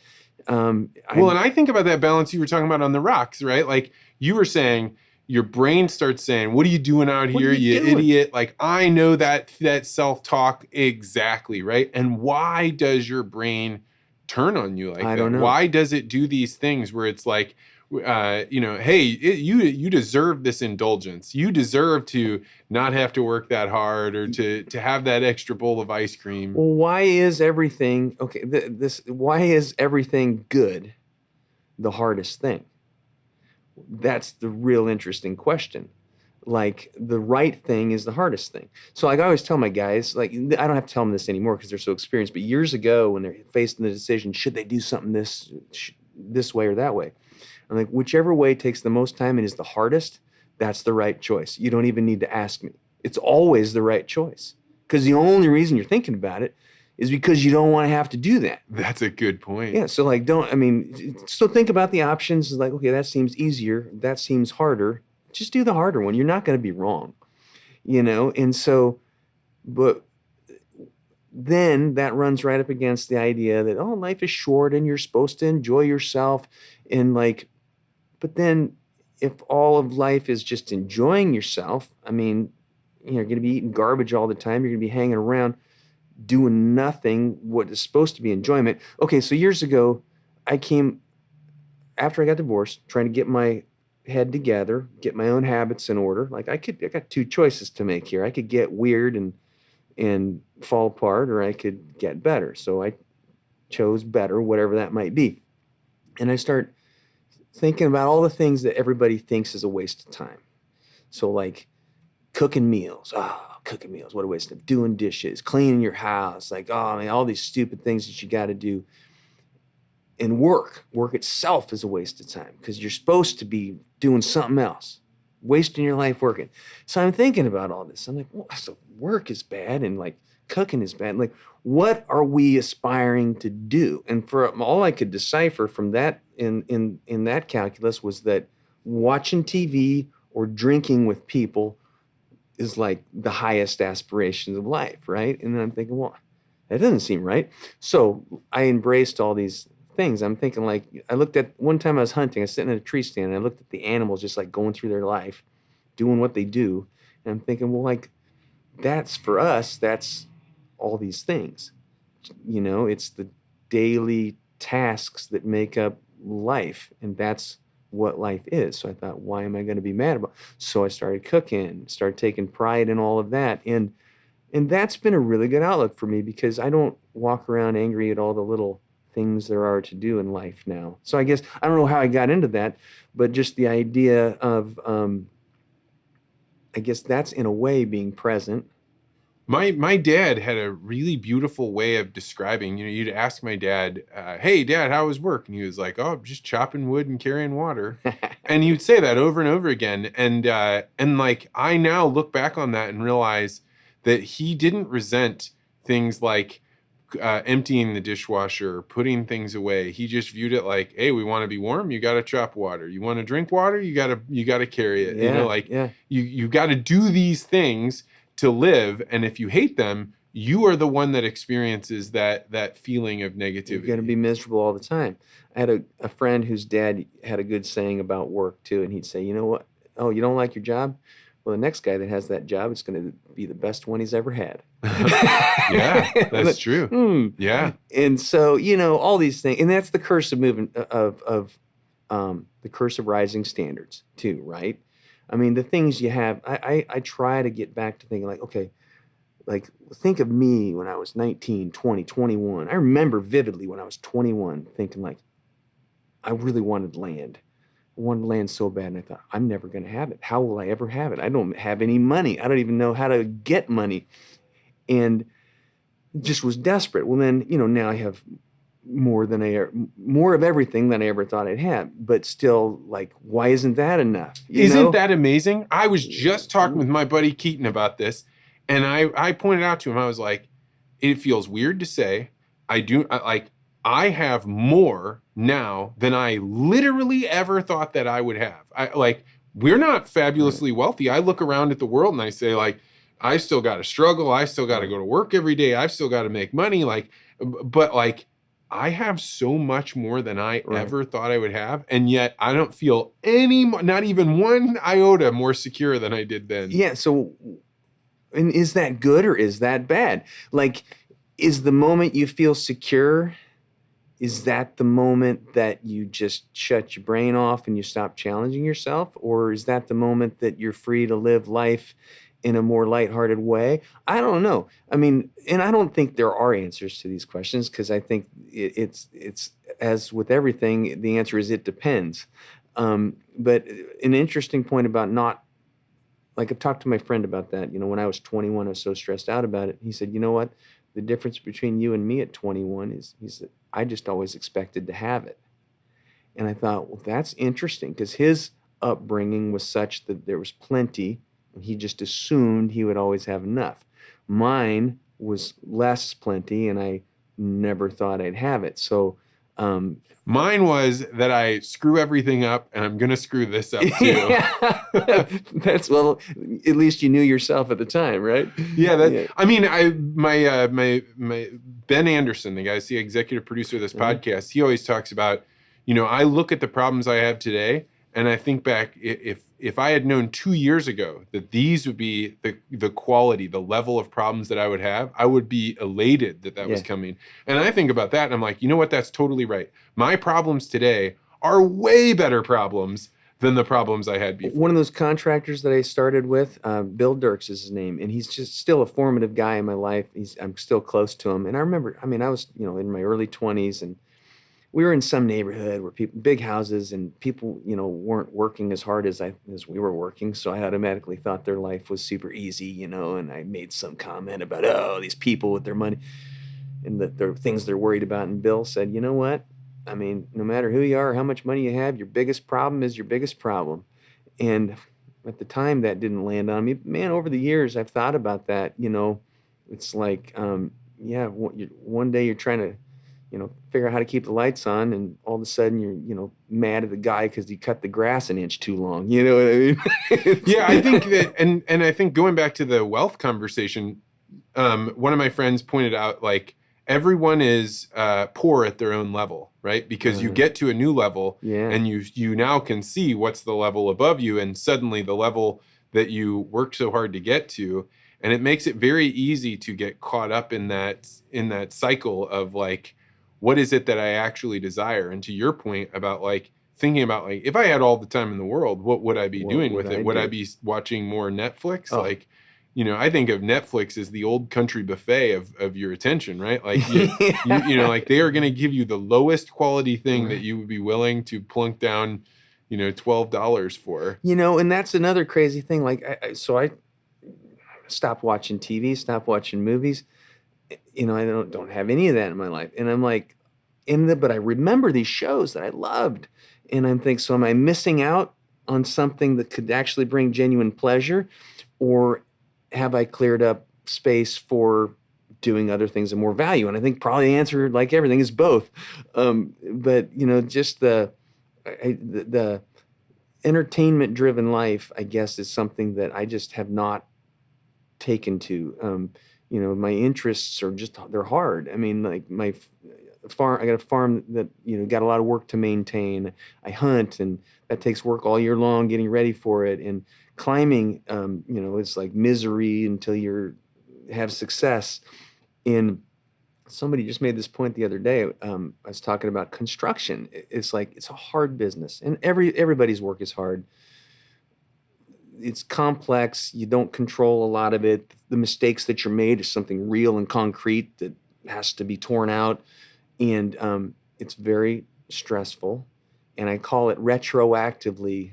And I think about that balance you were talking about on the rocks, right? Like you were saying, your brain starts saying, what are you doing out here, you idiot? Like, I know that self-talk exactly, right? And why does your brain turn on you like that? I don't know. Why does it do these things where it's like, hey, you deserve this indulgence. You deserve to not have to work that hard or to have that extra bowl of ice cream. Well, why is everything why is everything good the hardest thing? That's the real interesting question. Like the right thing is the hardest thing. So like I always tell my guys, like I don't have to tell them this anymore because they're so experienced, but years ago when they're facing the decision, should they do something this way or that way? I'm like, whichever way takes the most time and is the hardest, that's the right choice. You don't even need to ask me. It's always the right choice. Because the only reason you're thinking about it is because you don't want to have to do that. That's a good point. Yeah, so like so think about the options. Like, okay, that seems easier. That seems harder. Just do the harder one. You're not going to be wrong. And so, but then that runs right up against the idea that, oh, life is short and you're supposed to enjoy yourself. And like, but then if all of life is just enjoying yourself, I mean, you're going to be eating garbage all the time. You're going to be hanging around doing nothing, what is supposed to be enjoyment. Okay, so years ago, after I got divorced, trying to get my head together, get my own habits in order. Like I got two choices to make here. I could get weird and fall apart, or I could get better. So I chose better, whatever that might be. And I start thinking about all the things that everybody thinks is a waste of time. So like cooking meals. Cooking meals, what a waste of time. Doing dishes, cleaning your house. Like, all these stupid things that you got to do. And work itself is a waste of time because you're supposed to be doing something else, wasting your life working. So I'm thinking about all this. I'm like, well, so work is bad and like cooking is bad. Like, what are we aspiring to do? And for all I could decipher from that in that calculus was that watching TV or drinking with people is like the highest aspirations of life, right? And then I'm thinking, well, that doesn't seem right. So I embraced all these things. I'm thinking like, I looked at, one time I was hunting, I was sitting at a tree stand, and I looked at the animals just like going through their life, doing what they do. And I'm thinking, well, like, that's for us, that's all these things. It's the daily tasks that make up life, and that's what life is. So I thought, why am I going to be mad about it? So I started cooking, started taking pride in all of that. And that's been a really good outlook for me because I don't walk around angry at all the little things there are to do in life now. So I guess, I don't know how I got into that, but just the idea of, I guess that's in a way being present. My dad had a really beautiful way of describing, you'd ask my dad, hey, Dad, how was work? And he was like, oh, just chopping wood and carrying water. And he would say that over and over again. And like, I now look back on that and realize that he didn't resent things like emptying the dishwasher, putting things away. He just viewed it like, hey, we want to be warm, you got to chop water. You want to drink water, you got to carry it. Yeah, you got to do these things. to live. And if you hate them, you are the one that experiences that feeling of negativity. You're going to be miserable all the time. I had a friend whose dad had a good saying about work too, and he'd say, you know what? Oh, you don't like your job? Well, the next guy that has that job, it's going to be the best one he's ever had. Yeah, that's true. Yeah. And so, all these things, and that's the curse of moving, the curse of rising standards too, right? I mean, the things you have, I try to get back to thinking like, okay, like think of me when I was 19, 20, 21. I remember vividly when I was 21 thinking like, I really wanted land. I wanted land so bad. And I thought, I'm never going to have it. How will I ever have it? I don't have any money. I don't even know how to get money. And just was desperate. Well, then, now I have more of everything than I ever thought I'd have. But still, like, why isn't that enough? Isn't that amazing? I was just talking with my buddy Keaton about this. And I pointed out to him, I was like, it feels weird to say. I have more now than I literally ever thought that I would have. We're not fabulously wealthy. I look around at the world and I say, like, I still got to struggle. I still got to go to work every day. I've still got to make money. But I have so much more than I ever thought I would have. And yet I don't feel not even one iota more secure than I did then. Yeah. So, and is that good or is that bad? Like, is the moment you feel secure, is that the moment that you just shut your brain off and you stop challenging yourself? Or is that the moment that you're free to live life in a more lighthearted way? I don't know. I mean, and I don't think there are answers to these questions because I think it's as with everything, the answer is it depends. But an interesting point about not, like I've talked to my friend about that. When I was 21, I was so stressed out about it. He said, you know what? The difference between you and me at 21 is he said, I just always expected to have it. And I thought, well, that's interesting because his upbringing was such that there was plenty and he just assumed he would always have enough. Mine was less plenty and I never thought I'd have it. So mine was that I screw everything up and I'm going to screw this up too. That's, well, at least you knew yourself at the time, right? Yeah. I mean, my Ben Anderson, the guy's the executive producer of this podcast, he always talks about, I look at the problems I have today and I think back, if I had known 2 years ago that these would be the quality, the level of problems that I would have, I would be elated that was coming. And I think about that and I'm like, you know what? That's totally right. My problems today are way better problems than the problems I had before. One of those contractors that I started with, Bill Dirks is his name, and he's just still a formative guy in my life. I'm still close to him. And I remember, I was, in my early 20s and we were in some neighborhood where big houses and people, weren't working as hard as we were working. So I automatically thought their life was super easy, and I made some comment about, oh, these people with their money and the things they're worried about. And Bill said, you know what? I mean, no matter who you are, or how much money you have, your biggest problem is your biggest problem. And at the time that didn't land on me. Man, over the years, I've thought about that, it's like, one day you're trying to, figure out how to keep the lights on, and all of a sudden you're, mad at the guy because he cut the grass an inch too long. You know what I mean? Yeah, I think that, and I think going back to the wealth conversation, one of my friends pointed out, like, everyone is poor at their own level, right? Because you get to a new level, and you now can see what's the level above you, and suddenly the level that you worked so hard to get to, and it makes it very easy to get caught up in that cycle of like, what is it that I actually desire? And to your point about like thinking about like, if I had all the time in the world, what would I be doing with it? Would I be watching more Netflix? Oh. Like, I think of Netflix as the old country buffet of your attention, right? Like, like they are going to give you the lowest quality thing that you would be willing to plunk down, $12 for. And that's another crazy thing. Like, I stopped watching TV, stopped watching movies. I don't have any of that in my life. And I'm like, but I remember these shows that I loved. And I'm thinking, so am I missing out on something that could actually bring genuine pleasure? Or have I cleared up space for doing other things of more value? And I think probably the answer, like everything, is both. But, just the entertainment-driven life, I guess, is something that I just have not taken to. My interests are just, they're hard. I mean, like my farm, I got a farm that, got a lot of work to maintain. I hunt, and that takes work all year long getting ready for it. And climbing, it's like misery until have success. And somebody just made this point the other day. I was talking about construction. It's like, it's a hard business, and everybody's work is hard. It's complex. You don't control a lot of it. The mistakes that you're made is something real and concrete that has to be torn out. And it's very stressful. And I call it retroactively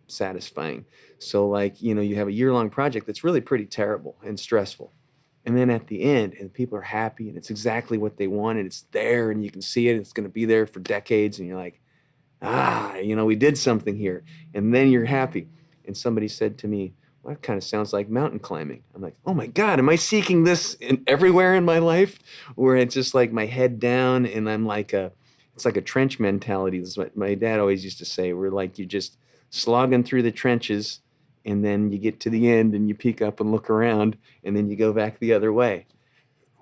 satisfying. So like, you have a year-long project that's really pretty terrible and stressful. And then at the end, and people are happy, and it's exactly what they want, and it's there, and you can see it. It's going to be there for decades. And you're like, we did something here. And then you're happy. And somebody said to me, well, that kind of sounds like mountain climbing. I'm like, oh my God, am I seeking this everywhere in my life? Where it's just like my head down, and I'm like it's like a trench mentality. This is what my dad always used to say. We're like, you're just slogging through the trenches, and then you get to the end and you peek up and look around, and then you go back the other way.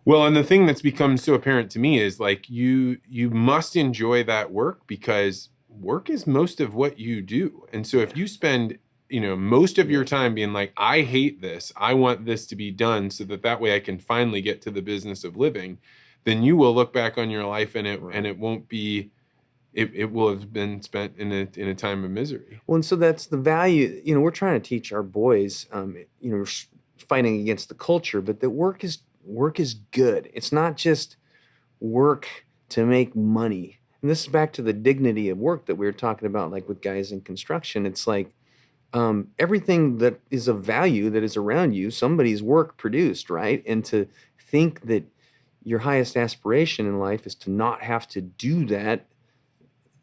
Well, and the thing that's become so apparent to me is like you must enjoy that work, because work is most of what you do. And so if you spend most of your time being like, I hate this, I want this to be done so that way I can finally get to the business of living, then you will look back on your life and it won't be, it will have been spent in a time of misery. Well, and so that's the value. We're trying to teach our boys, we're fighting against the culture, but that work is good. It's not just work to make money. And this is back to the dignity of work that we were talking about, like with guys in construction. It's like, everything that is of value that is around you, somebody's work produced, right? And to think that your highest aspiration in life is to not have to do that,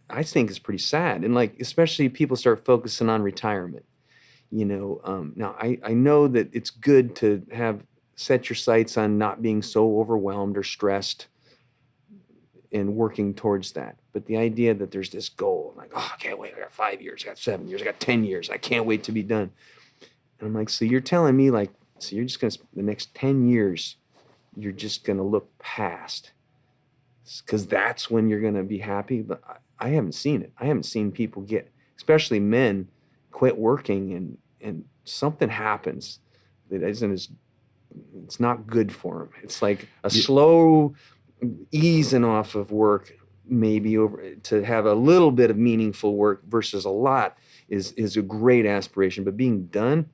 I think is pretty sad. And like, especially people start focusing on retirement. Now I know that it's good to set your sights on not being so overwhelmed or stressed and working towards that. But the idea that there's this goal, like, oh, I can't wait, I got 5 years, I got 7 years, I got 10 years, I can't wait to be done. And I'm like, so you're telling me, like, so you're just going to, the next 10 years, you're just going to look past, because that's when you're going to be happy. But I haven't seen it. I haven't seen people especially men, quit working, and something happens that it's not good for them. It's like a slow easing off of work, maybe over to have a little bit of meaningful work versus a lot is a great aspiration. But being done,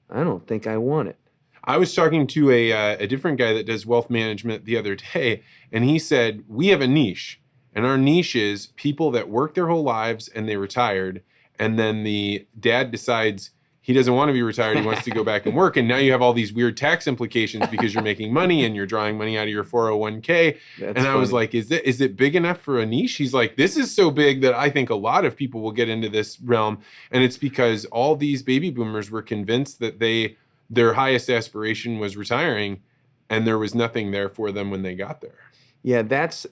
I don't think I want it. I was talking to a different guy that does wealth management the other day, and he said, we have a niche, and our niche is people that work their whole lives and they retired, and then the dad decides he doesn't want to be retired. He wants to go back and work. And now you have all these weird tax implications because you're making money and you're drawing money out of your 401k. That's and I was like, is it big enough for a niche? He's like, this is so big that I think a lot of people will get into this realm. And it's because all these baby boomers were convinced that their highest aspiration was retiring, and there was nothing there for them when they got there. Yeah, that's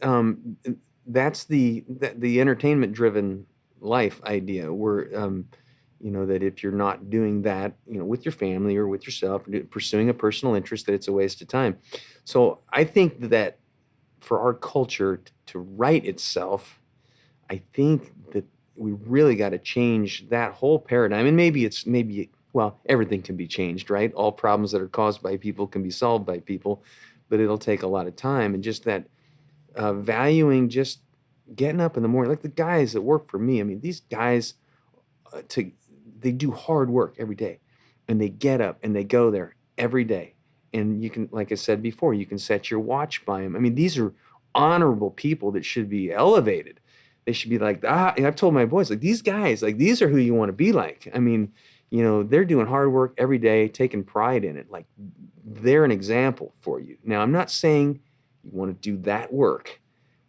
the entertainment driven life idea, where that if you're not doing that, with your family or with yourself, pursuing a personal interest, that it's a waste of time. So I think that for our culture to right itself, I think that we really got to change that whole paradigm. And maybe everything can be changed, right? All problems that are caused by people can be solved by people, but it'll take a lot of time. And just that valuing just getting up in the morning, like the guys that work for me. I mean, these guys, they do hard work every day, and they get up and they go there every day. And you can, like I said before, you can set your watch by them. I mean, these are honorable people that should be elevated. They should be like, and I've told my boys, like, these guys, like, these are who you want to be like. I mean, they're doing hard work every day, taking pride in it. Like, they're an example for you. Now, I'm not saying you want to do that work,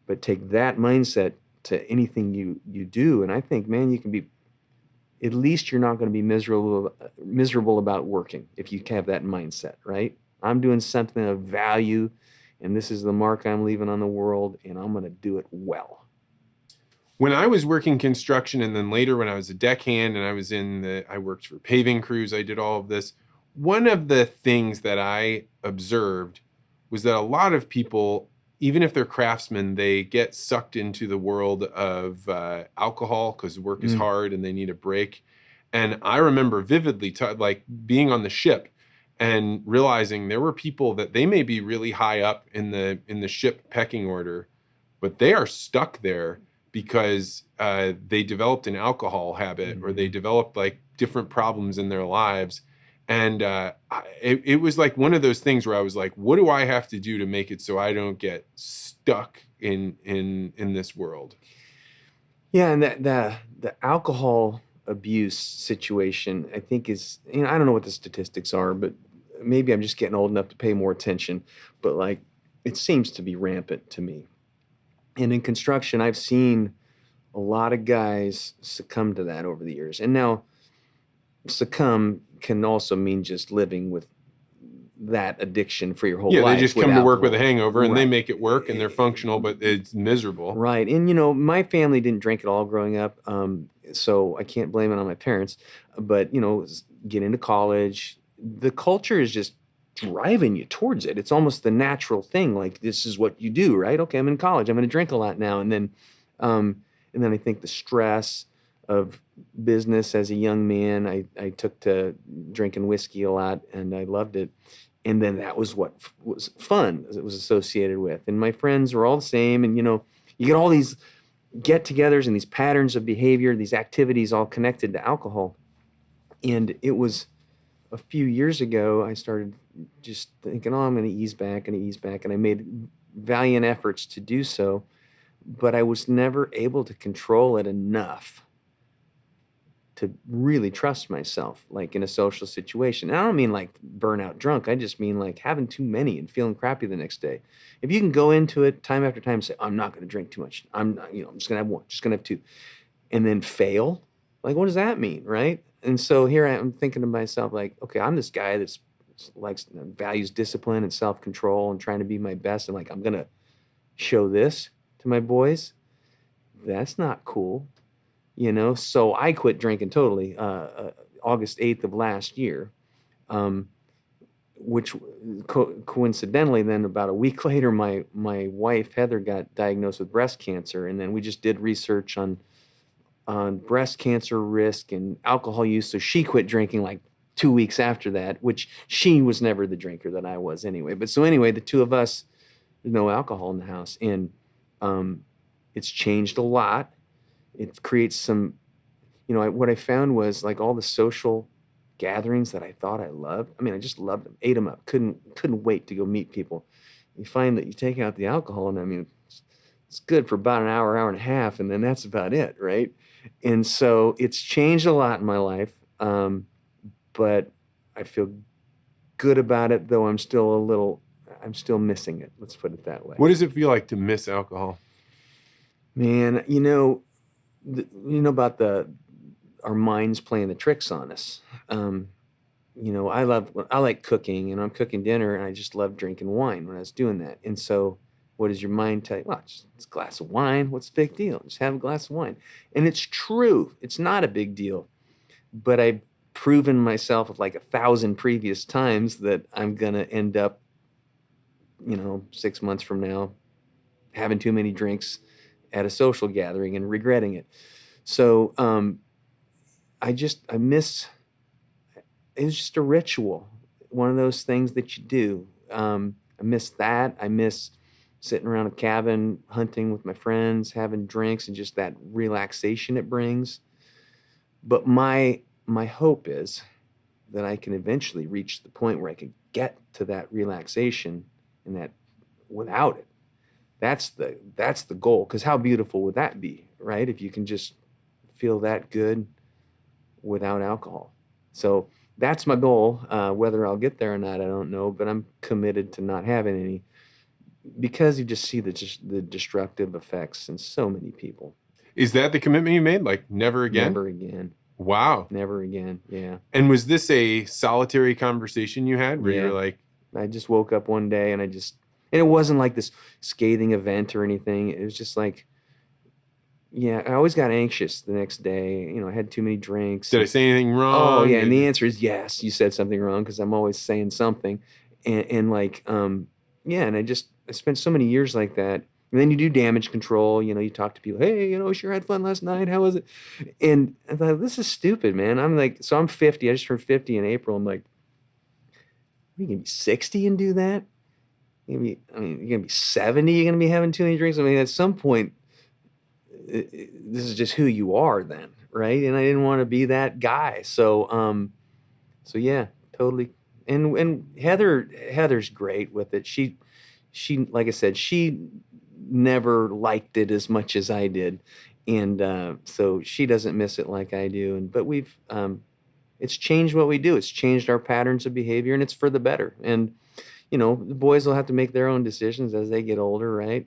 but take that mindset to anything you do. And I think, man, you can be, at least you're not going to be miserable about working if you have that mindset, right? I'm doing something of value, and this is the mark I'm leaving on the world, and I'm going to do it well. When I was working construction, and then later when I was a deckhand and I worked for paving crews, I did all of this. one of the things that I observed was that a lot of people, even if they're craftsmen, they get sucked into the world of alcohol because work is hard and they need a break. And I remember vividly, like being on the ship and realizing there were people that they may be really high up in the ship pecking order, but they are stuck there because they developed an alcohol habit or they developed like different problems in their lives. And it was like one of those things where I was like, what do I have to do to make it so I don't get stuck in this world? Yeah, and the alcohol abuse situation, I think is, I don't know what the statistics are, but maybe I'm just getting old enough to pay more attention. But like, it seems to be rampant to me. And in construction, I've seen a lot of guys succumb to that over the years. And now, succumb can also mean just living with that addiction for your whole life. Yeah, they just come to work with a hangover and they Right. make it work and they're functional, but it's miserable. Right. And, my family didn't drink at all growing up. So I can't blame it on my parents. But, get into college, the culture is just driving you towards it. It's almost the natural thing. Like, this is what you do, right? Okay, I'm in college. I'm going to drink a lot now. And then I think the stress of business as a young man, I took to drinking whiskey a lot and I loved it. And then that was what was fun as it was associated with. And my friends were all the same. And, you get all these get-togethers and these patterns of behavior, these activities all connected to alcohol. And it was a few years ago, I started just thinking, I'm going to ease back and ease back. And I made valiant efforts to do so, but I was never able to control it enough to really trust myself, like in a social situation. And I don't mean like burnout drunk. I just mean like having too many and feeling crappy the next day. If you can go into it time after time and say, I'm not going to drink too much. I'm not, I'm just going to have one, just going to have two, and then fail. Like, what does that mean, right? And so here I am thinking to myself, like, okay, I'm this guy that's likes, values discipline and self-control and trying to be my best. And like, I'm going to show this to my boys. That's not cool. So I quit drinking totally August 8th of last year, which coincidentally then about a week later, my wife Heather got diagnosed with breast cancer, and then we just did research on breast cancer risk and alcohol use. So she quit drinking like 2 weeks after that, which she was never the drinker that I was anyway. But so anyway, the two of us, there's no alcohol in the house, and it's changed a lot. It creates some, what I found was like all the social gatherings that I thought I loved. I mean, I just loved them, ate them up, couldn't wait to go meet people. You find that you take out the alcohol, and I mean, it's good for about an hour, hour and a half, and then that's about it, right? And so it's changed a lot in my life, but I feel good about it, though I'm still missing it. Let's put it that way. What does it feel like to miss alcohol? Man, about our minds playing the tricks on us. I like cooking, and I'm cooking dinner, and I just love drinking wine when I was doing that. And so what does your mind tell you? Well, it's a glass of wine. What's the big deal? Just have a glass of wine. And it's true. It's not a big deal. But I've proven myself of like 1,000 previous times that I'm going to end up, 6 months from now, having too many drinks at a social gathering and regretting it. So I miss, it was just a ritual, one of those things that you do. I miss that. I miss sitting around a cabin, hunting with my friends, having drinks, and just that relaxation it brings. But my hope is that I can eventually reach the point where I can get to that relaxation and that without it. That's the goal, because how beautiful would that be, right? If you can just feel that good without alcohol. So that's my goal. Whether I'll get there or not, I don't know, but I'm committed to not having any, because you just see the destructive effects in so many people. Is that the commitment you made? Like never again? Never again. Wow. Never again. Yeah. And was this a solitary conversation you had where you were like, I just woke up one day and and it wasn't like this scathing event or anything. It was just like, yeah, I always got anxious the next day. I had too many drinks. Did I say anything Oh wrong? yeah, and the answer is yes. You said something wrong because I'm always saying something, and like yeah, and I spent so many years like that. And then you do damage control. You talk to people. Hey, sure had fun last night. How was it? And I thought this is stupid, man. I'm like, so I'm 50. I just turned 50 in April. I'm like, you gonna be 60 and do that? You're gonna be 70. You're gonna be having too many drinks. I mean, at some point, this is just who you are then, right? And I didn't want to be that guy. So yeah, totally. And Heather's great with it. She like I said, she never liked it as much as I did, and so she doesn't miss it like I do. And but we've it's changed what we do. It's changed our patterns of behavior, and it's for the better. And the boys will have to make their own decisions as they get older, right?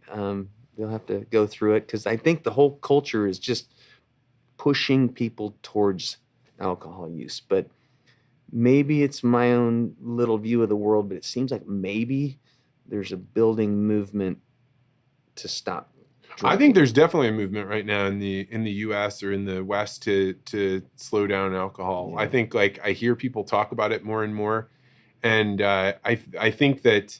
They'll have to go through it because I think the whole culture is just pushing people towards alcohol use. But maybe it's my own little view of the world, but it seems like maybe there's a building movement to stop I think there's definitely a movement right now in the U.S. or in the West to slow down alcohol. Yeah. I think like I hear people talk about it more and more, and I think that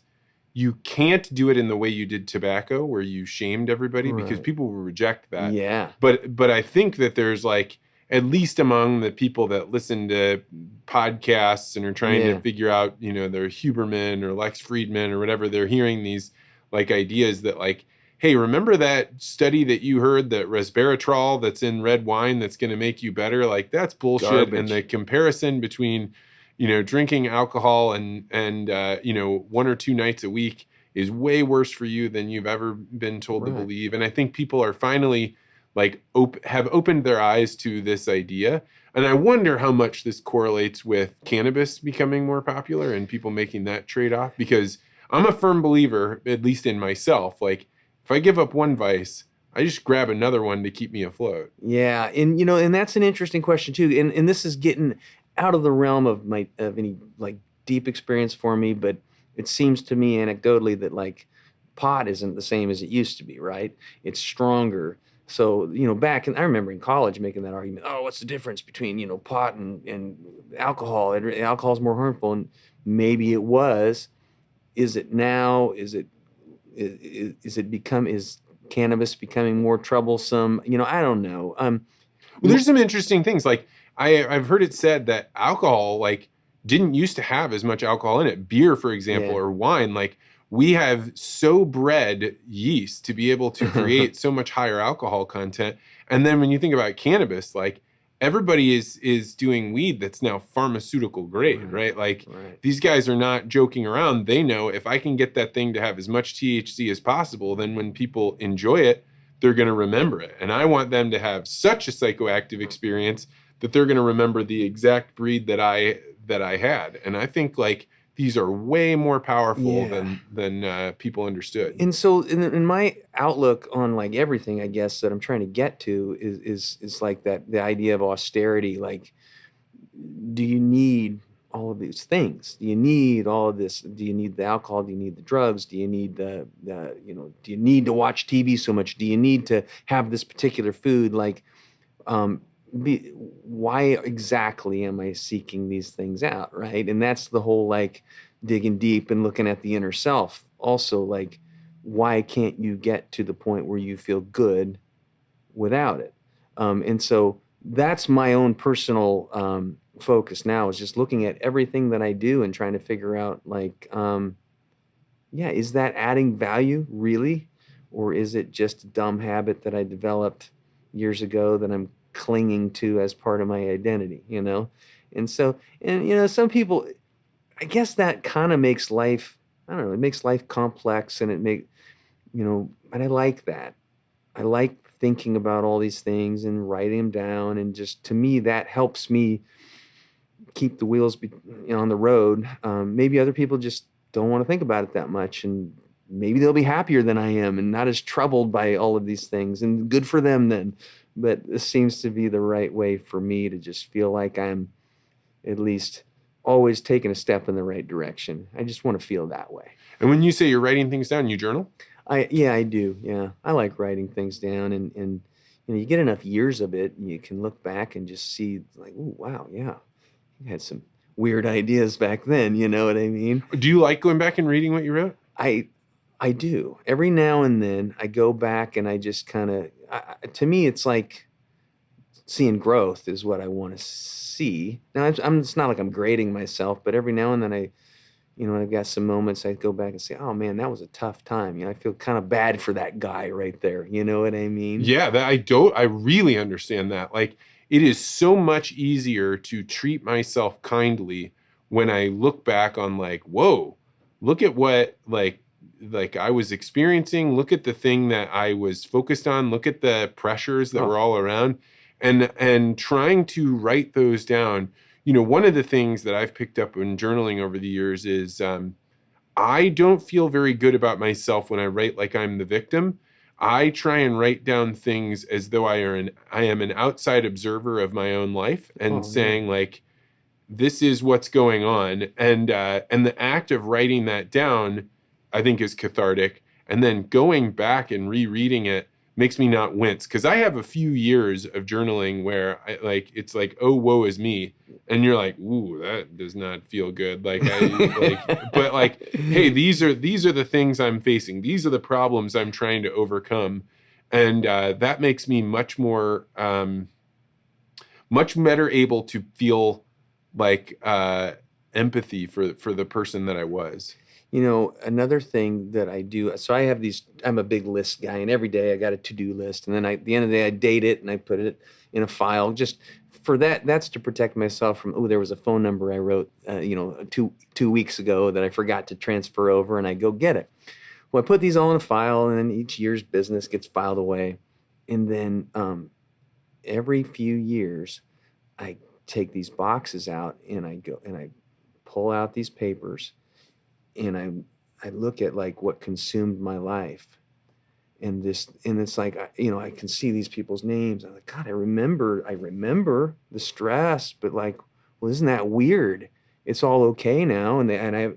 you can't do it in the way you did tobacco, where you shamed everybody, because Right. people will reject that. Yeah. But I think that there's like, at least among the people that listen to podcasts and are trying Yeah. to figure out, their Huberman or Lex Friedman or whatever, they're hearing these like ideas that like, hey, remember that study that you heard that resveratrol that's in red wine that's going to make you better? Like, that's bullshit. Garbage. And the comparison between, drinking alcohol and 1 or 2 nights a week is way worse for you than you've ever been told to Right. believe. And I think people are finally like have opened their eyes to this idea. And I wonder how much this correlates with cannabis becoming more popular and people making that trade-off, because I'm a firm believer, at least in myself, like if I give up one vice, I just grab another one to keep me afloat. Yeah, and that's an interesting question too. And this is getting out of the realm of any like deep experience for me, but it seems to me anecdotally that like pot isn't the same as it used to be, right? It's stronger. So, I remember in college making that argument, oh, what's the difference between, pot and alcohol? Alcohol's more harmful. And maybe it was. Is it now? Is cannabis becoming more troublesome? I don't know. Well, there's some interesting things. Like I've heard it said that alcohol like didn't used to have as much alcohol in it. Beer, for example, Yeah. or wine, like we have so bred yeast to be able to create so much higher alcohol content. And then when you think about cannabis, like everybody is doing weed that's now pharmaceutical grade, right? Like Right. these guys are not joking around. They know if I can get that thing to have as much THC as possible, then when people enjoy it, they're going to remember it. And I want them to have such a psychoactive experience that they're going to remember the exact breed that I had. And I think like these are way more powerful Yeah. than people understood. And so in my outlook on like everything, I guess that I'm trying to get to is like the idea of austerity. Like, do you need all of these things? Do you need all of this? Do you need the alcohol? Do you need the drugs? Do you need do you need to watch TV so much? Do you need to have this particular food? Like, why exactly am I seeking these things out, right? And that's the whole like digging deep and looking at the inner self. Also, like, why can't you get to the point where you feel good without it? And so that's my own personal focus now, is just looking at everything that I do and trying to figure out like, yeah, is that adding value really? Or is it just a dumb habit that I developed years ago that I'm clinging to as part of my identity, And so, and some people, I guess that kind of makes life, I don't know, it makes life complex, and but I like that. I like thinking about all these things and writing them down, and just to me that helps me keep the wheels on the road. Maybe other people just don't want to think about it that much, and maybe they'll be happier than I am and not as troubled by all of these things, and good for them then. But this seems to be the right way for me to just feel like I'm at least always taking a step in the right direction. I just want to feel that way. And when you say you're writing things down, you journal? I do. Yeah. I like writing things down, and you get enough years of it, and you can look back and just see like, oh wow, yeah, you had some weird ideas back then. You know what I mean? Do you like going back and reading what you wrote? I I do. Every now and then I go back and I just kind of, to me, it's like seeing growth is what I want to see. Now, it's not like I'm grading myself, but every now and then I've got some moments I go back and say, oh man, that was a tough time. I feel kind of bad for that guy right there. You know what I mean? Yeah, I really understand that. Like, it is so much easier to treat myself kindly when I look back on like, whoa, look at what like I was experiencing, look at the thing that I was focused on, look at the pressures that Oh, were all around, and trying to write those down. One of the things that I've picked up in journaling over the years is I don't feel very good about myself when I write like I'm the victim. I try and write down things as though I am an outside observer of my own life, and oh yeah. saying like, this is what's going on. And the act of writing that down, I think, is cathartic. And then going back and rereading it makes me not wince, because I have a few years of journaling where it's like, oh, woe is me, and you're like, ooh, that does not feel good. But like, hey, these are the things I'm facing. These are the problems I'm trying to overcome, and that makes me much better able to feel like empathy for the person that I was. Another thing that I do, so I'm a big list guy, and every day I got a to-do list, and then at the end of the day I date it and I put it in a file just for that's to protect myself from, oh, there was a phone number I wrote, 2 weeks ago that I forgot to transfer over, and I go get it. Well, I put these all in a file, and then each year's business gets filed away. And then every few years, I take these boxes out and I go and I pull out these papers, and I look at like what consumed my life, and it's like I can see these people's names. I'm like, God, I remember the stress, but like, well, isn't that weird? It's all okay now, and I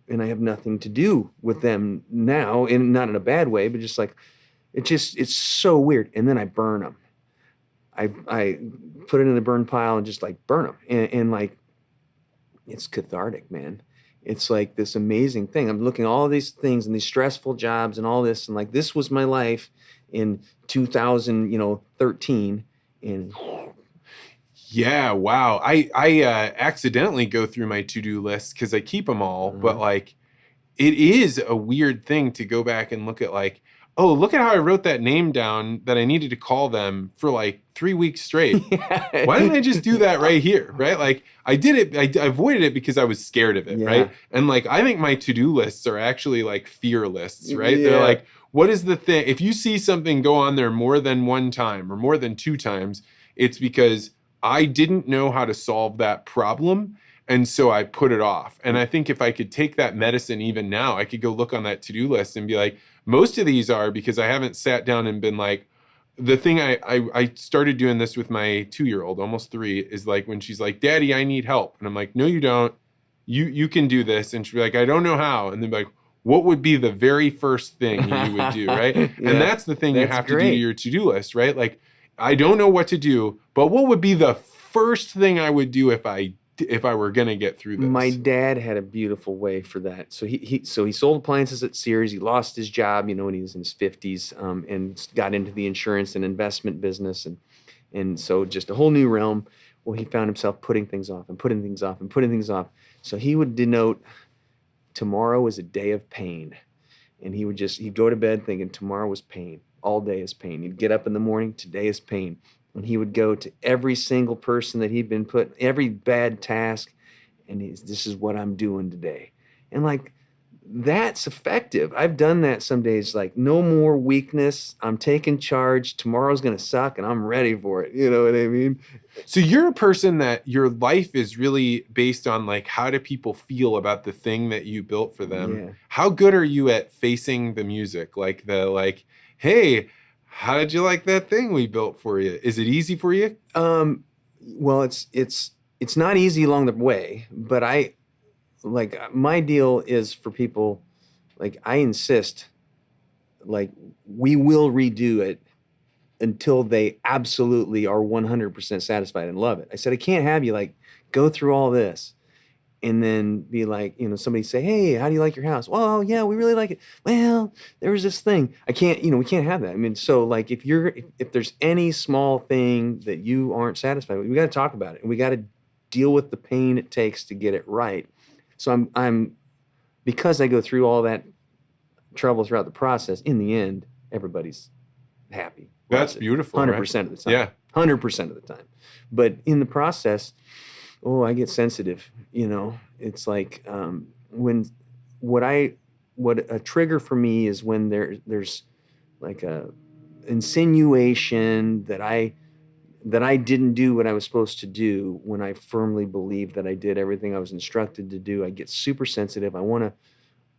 have nothing to do with them now, and not in a bad way, but just like it's so weird. And then I burn them. I put it in the burn pile and just like burn them, and like it's cathartic, man. It's like this amazing thing. I'm looking at all these things and these stressful jobs and all this, and like this was my life in 2013, and Yeah, wow. I accidentally go through my to-do list because I keep them all, but like, it is a weird thing to go back and look at like, oh, look at how I wrote that name down that I needed to call them for like 3 weeks straight. Why didn't I just do that right here? Right? Like, I did it. I avoided it because I was scared of it. Yeah. Right. And like, I think my to-do lists are actually like fear lists, right? Yeah. They're like, what is the thing? If you see something go on there more than one time or more than 2 times, it's because I didn't know how to solve that problem. And so I put it off. And I think if I could take that medicine even now, I could go look on that to-do list and be like, most of these are because I haven't sat down and been like, the thing I started doing this with my 2-year-old, almost 3, is like when she's like, Daddy, I need help. And I'm like, no, you don't. You can do this. And she'll be like, I don't know how. And then be like, what would be the very first thing you would do, right? Yeah, and that's the thing you that's have to do great. to your to-do list, right? Like, I don't know what to do, but what would be the first thing I would do if I were gonna get through this? My dad had a beautiful way for that. So he sold appliances at Sears. He lost his job, when he was in his 50s, and got into the insurance and investment business, and so just a whole new realm. Well, he found himself putting things off and putting things off and putting things off. So he would denote tomorrow is a day of pain, and he'd go to bed thinking tomorrow was pain. All day is pain. He'd get up in the morning, today is pain. And he would go to every single person that he'd been put, every bad task, and this is what I'm doing today. And like, that's effective. I've done that some days, like, no more weakness. I'm taking charge. Tomorrow's going to suck, and I'm ready for it. You know what I mean? So you're a person that your life is really based on like, how do people feel about the thing that you built for them? Yeah. How good are you at facing the music? Like, hey, how did you like that thing we built for you? Is it easy for you? Well, it's not easy along the way, but my deal is for people, like, I insist, like, we will redo it until they absolutely are 100% satisfied and love it. I said, I can't have you like go through all this and then be like, somebody say, hey, how do you like your house? Well, yeah, we really like it. Well, there was this thing. I can't, we can't have that. I mean, so like if there's any small thing that you aren't satisfied with, we got to talk about it and we got to deal with the pain it takes to get it right. So I'm because I go through all that trouble throughout the process, in the end, everybody's happy. That's beautiful. 100% of the time. Yeah. 100% of the time. But in the process, I get sensitive. It's like what a trigger for me is when there's like a insinuation that I didn't do what I was supposed to do when I firmly believe that I did everything I was instructed to do. I get super sensitive. I want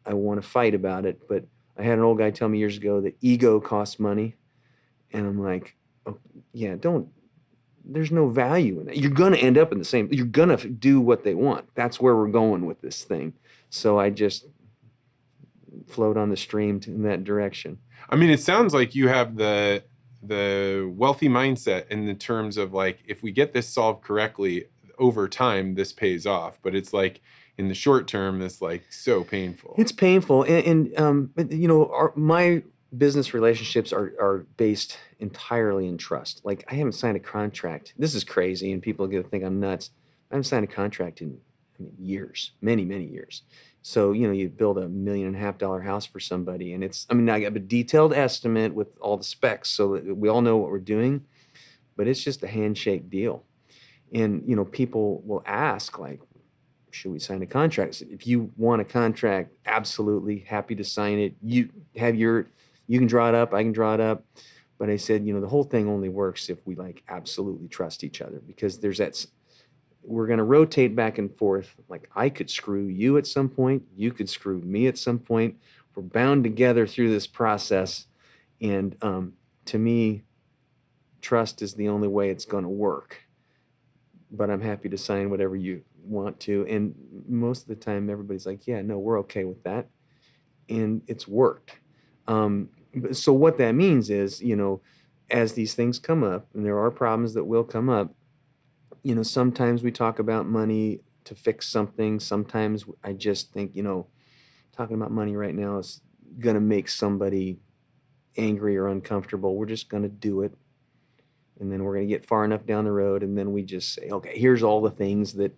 to fight about it. But I had an old guy tell me years ago that ego costs money. And I'm like, oh, yeah, there's no value in that. You're going to end up in the same, you're going to do what they want. That's where we're going with this thing. So I just float on the stream in that direction. I mean, it sounds like you have the wealthy mindset in the terms of like, if we get this solved correctly over time, this pays off. But it's like in the short term, it's like so painful. It's painful. My business relationships are based entirely in trust. Like I haven't signed a contract. This is crazy and people are going to think I'm nuts. I haven't signed a contract in years, many, many years. So, you build $1.5 million house for somebody and I got a detailed estimate with all the specs so that we all know what we're doing, but it's just a handshake deal. And, people will ask like, should we sign a contract? If you want a contract, absolutely happy to sign it. You can draw it up, I can draw it up. But I said, the whole thing only works if we like absolutely trust each other because we're going to rotate back and forth. Like I could screw you at some point. You could screw me at some point. We're bound together through this process. And to me, trust is the only way it's going to work. But I'm happy to sign whatever you want to. And most of the time, everybody's like, yeah, no, we're okay with that. And it's worked. So what that means is, as these things come up, and there are problems that will come up, sometimes we talk about money to fix something. Sometimes I just think, talking about money right now is going to make somebody angry or uncomfortable. We're just going to do it. And then we're going to get far enough down the road. And then we just say, okay, here's all the things that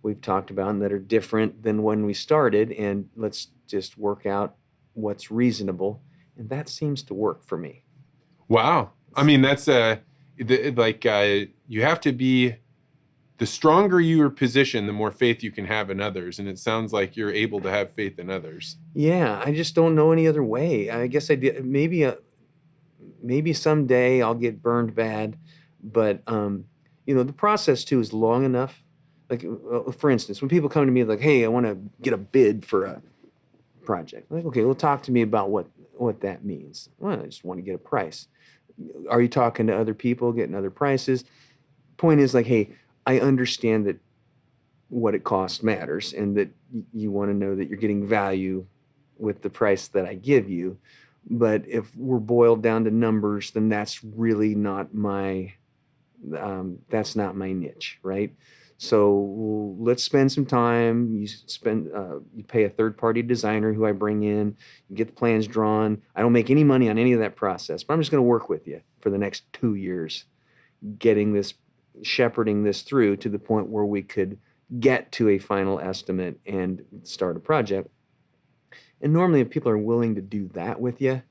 we've talked about and that are different than when we started. And let's just work out what's reasonable. And that seems to work for me. Wow. I mean, that's you have to be, the stronger your position, the more faith you can have in others. And it sounds like you're able to have faith in others. Yeah. I just don't know any other way. I guess I did. Maybe someday I'll get burned bad, but the process too is long enough. Like for instance, when people come to me like, hey, I want to get a bid for a project. I'm like, okay, well, talk to me about what that means. Well, I just want to get a price. Are you talking to other people, getting other prices? Point is like, hey, I understand that what it costs matters and that you want to know that you're getting value with the price that I give you. But if we're boiled down to numbers, then that's really not that's not my niche, right? So let's spend some time. You pay a third-party designer who I bring in. You get the plans drawn. I don't make any money on any of that process, but I'm just going to work with you for the next 2 years, shepherding this through to the point where we could get to a final estimate and start a project. And normally if people are willing to do that with you,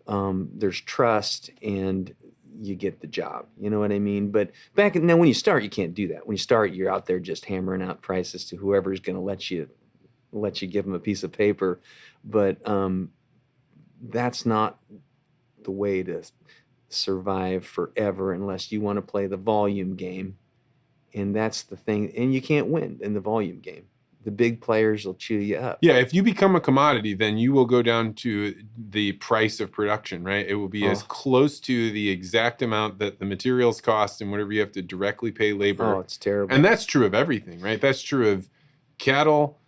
there's trust and you get the job. You know what I mean? But now when you start, you can't do that. When you start, you're out there just hammering out prices to whoever's going to let you give them a piece of paper. But that's not the way to survive forever unless you want to play the volume game. And that's the thing. And you can't win in the volume game. The big players will chew you up. Yeah, if you become a commodity, then you will go down to the price of production, right? It will be as close to the exact amount that the materials cost and whatever you have to directly pay labor. Oh, it's terrible. And that's true of everything, right? That's true of cattle,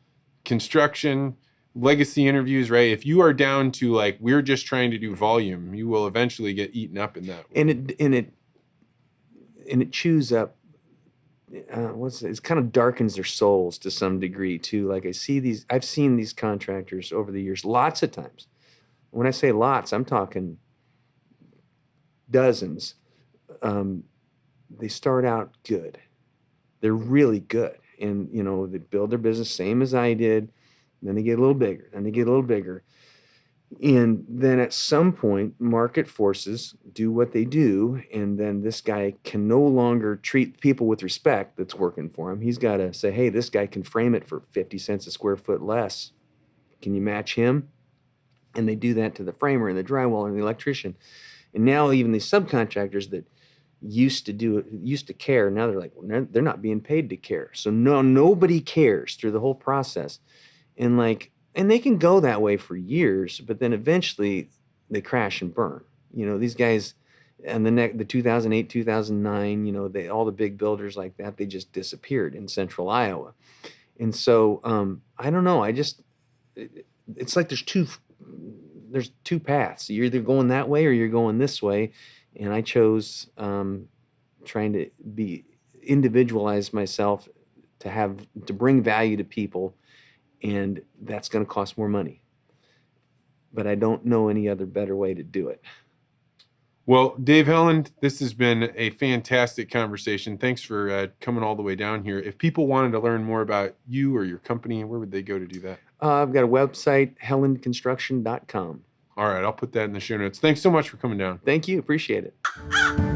construction, legacy interviews, right? If you are down to like, we're just trying to do volume, you will eventually get eaten up in that. And it chews up. It kind of darkens their souls to some degree too. Like I've seen these contractors over the years, lots of times. When I say lots, I'm talking dozens. They start out good. They're really good. And, they build their business same as I did. Then they get a little bigger. Then they get a little bigger. And then at some point, market forces do what they do. And then this guy can no longer treat people with respect that's working for him. He's got to say, hey, this guy can frame it for 50 cents a square foot less. Can you match him? And they do that to the framer and the drywaller and the electrician. And now even these subcontractors that used to care, now they're like, well, they're not being paid to care. So nobody cares through the whole process. And they can go that way for years, but then eventually they crash and burn. These guys and the 2008, 2009, all the big builders like that, they just disappeared in central Iowa. And so I don't know. It's like there's two paths. You're either going that way or you're going this way. And I chose trying to individualize myself to bring value to people. And that's going to cost more money. But I don't know any other better way to do it. Well, Dave Helland, this has been a fantastic conversation. Thanks for coming all the way down here. If people wanted to learn more about you or your company, where would they go to do that? I've got a website, hellandconstruction.com. All right, I'll put that in the show notes. Thanks so much for coming down. Thank you. Appreciate it.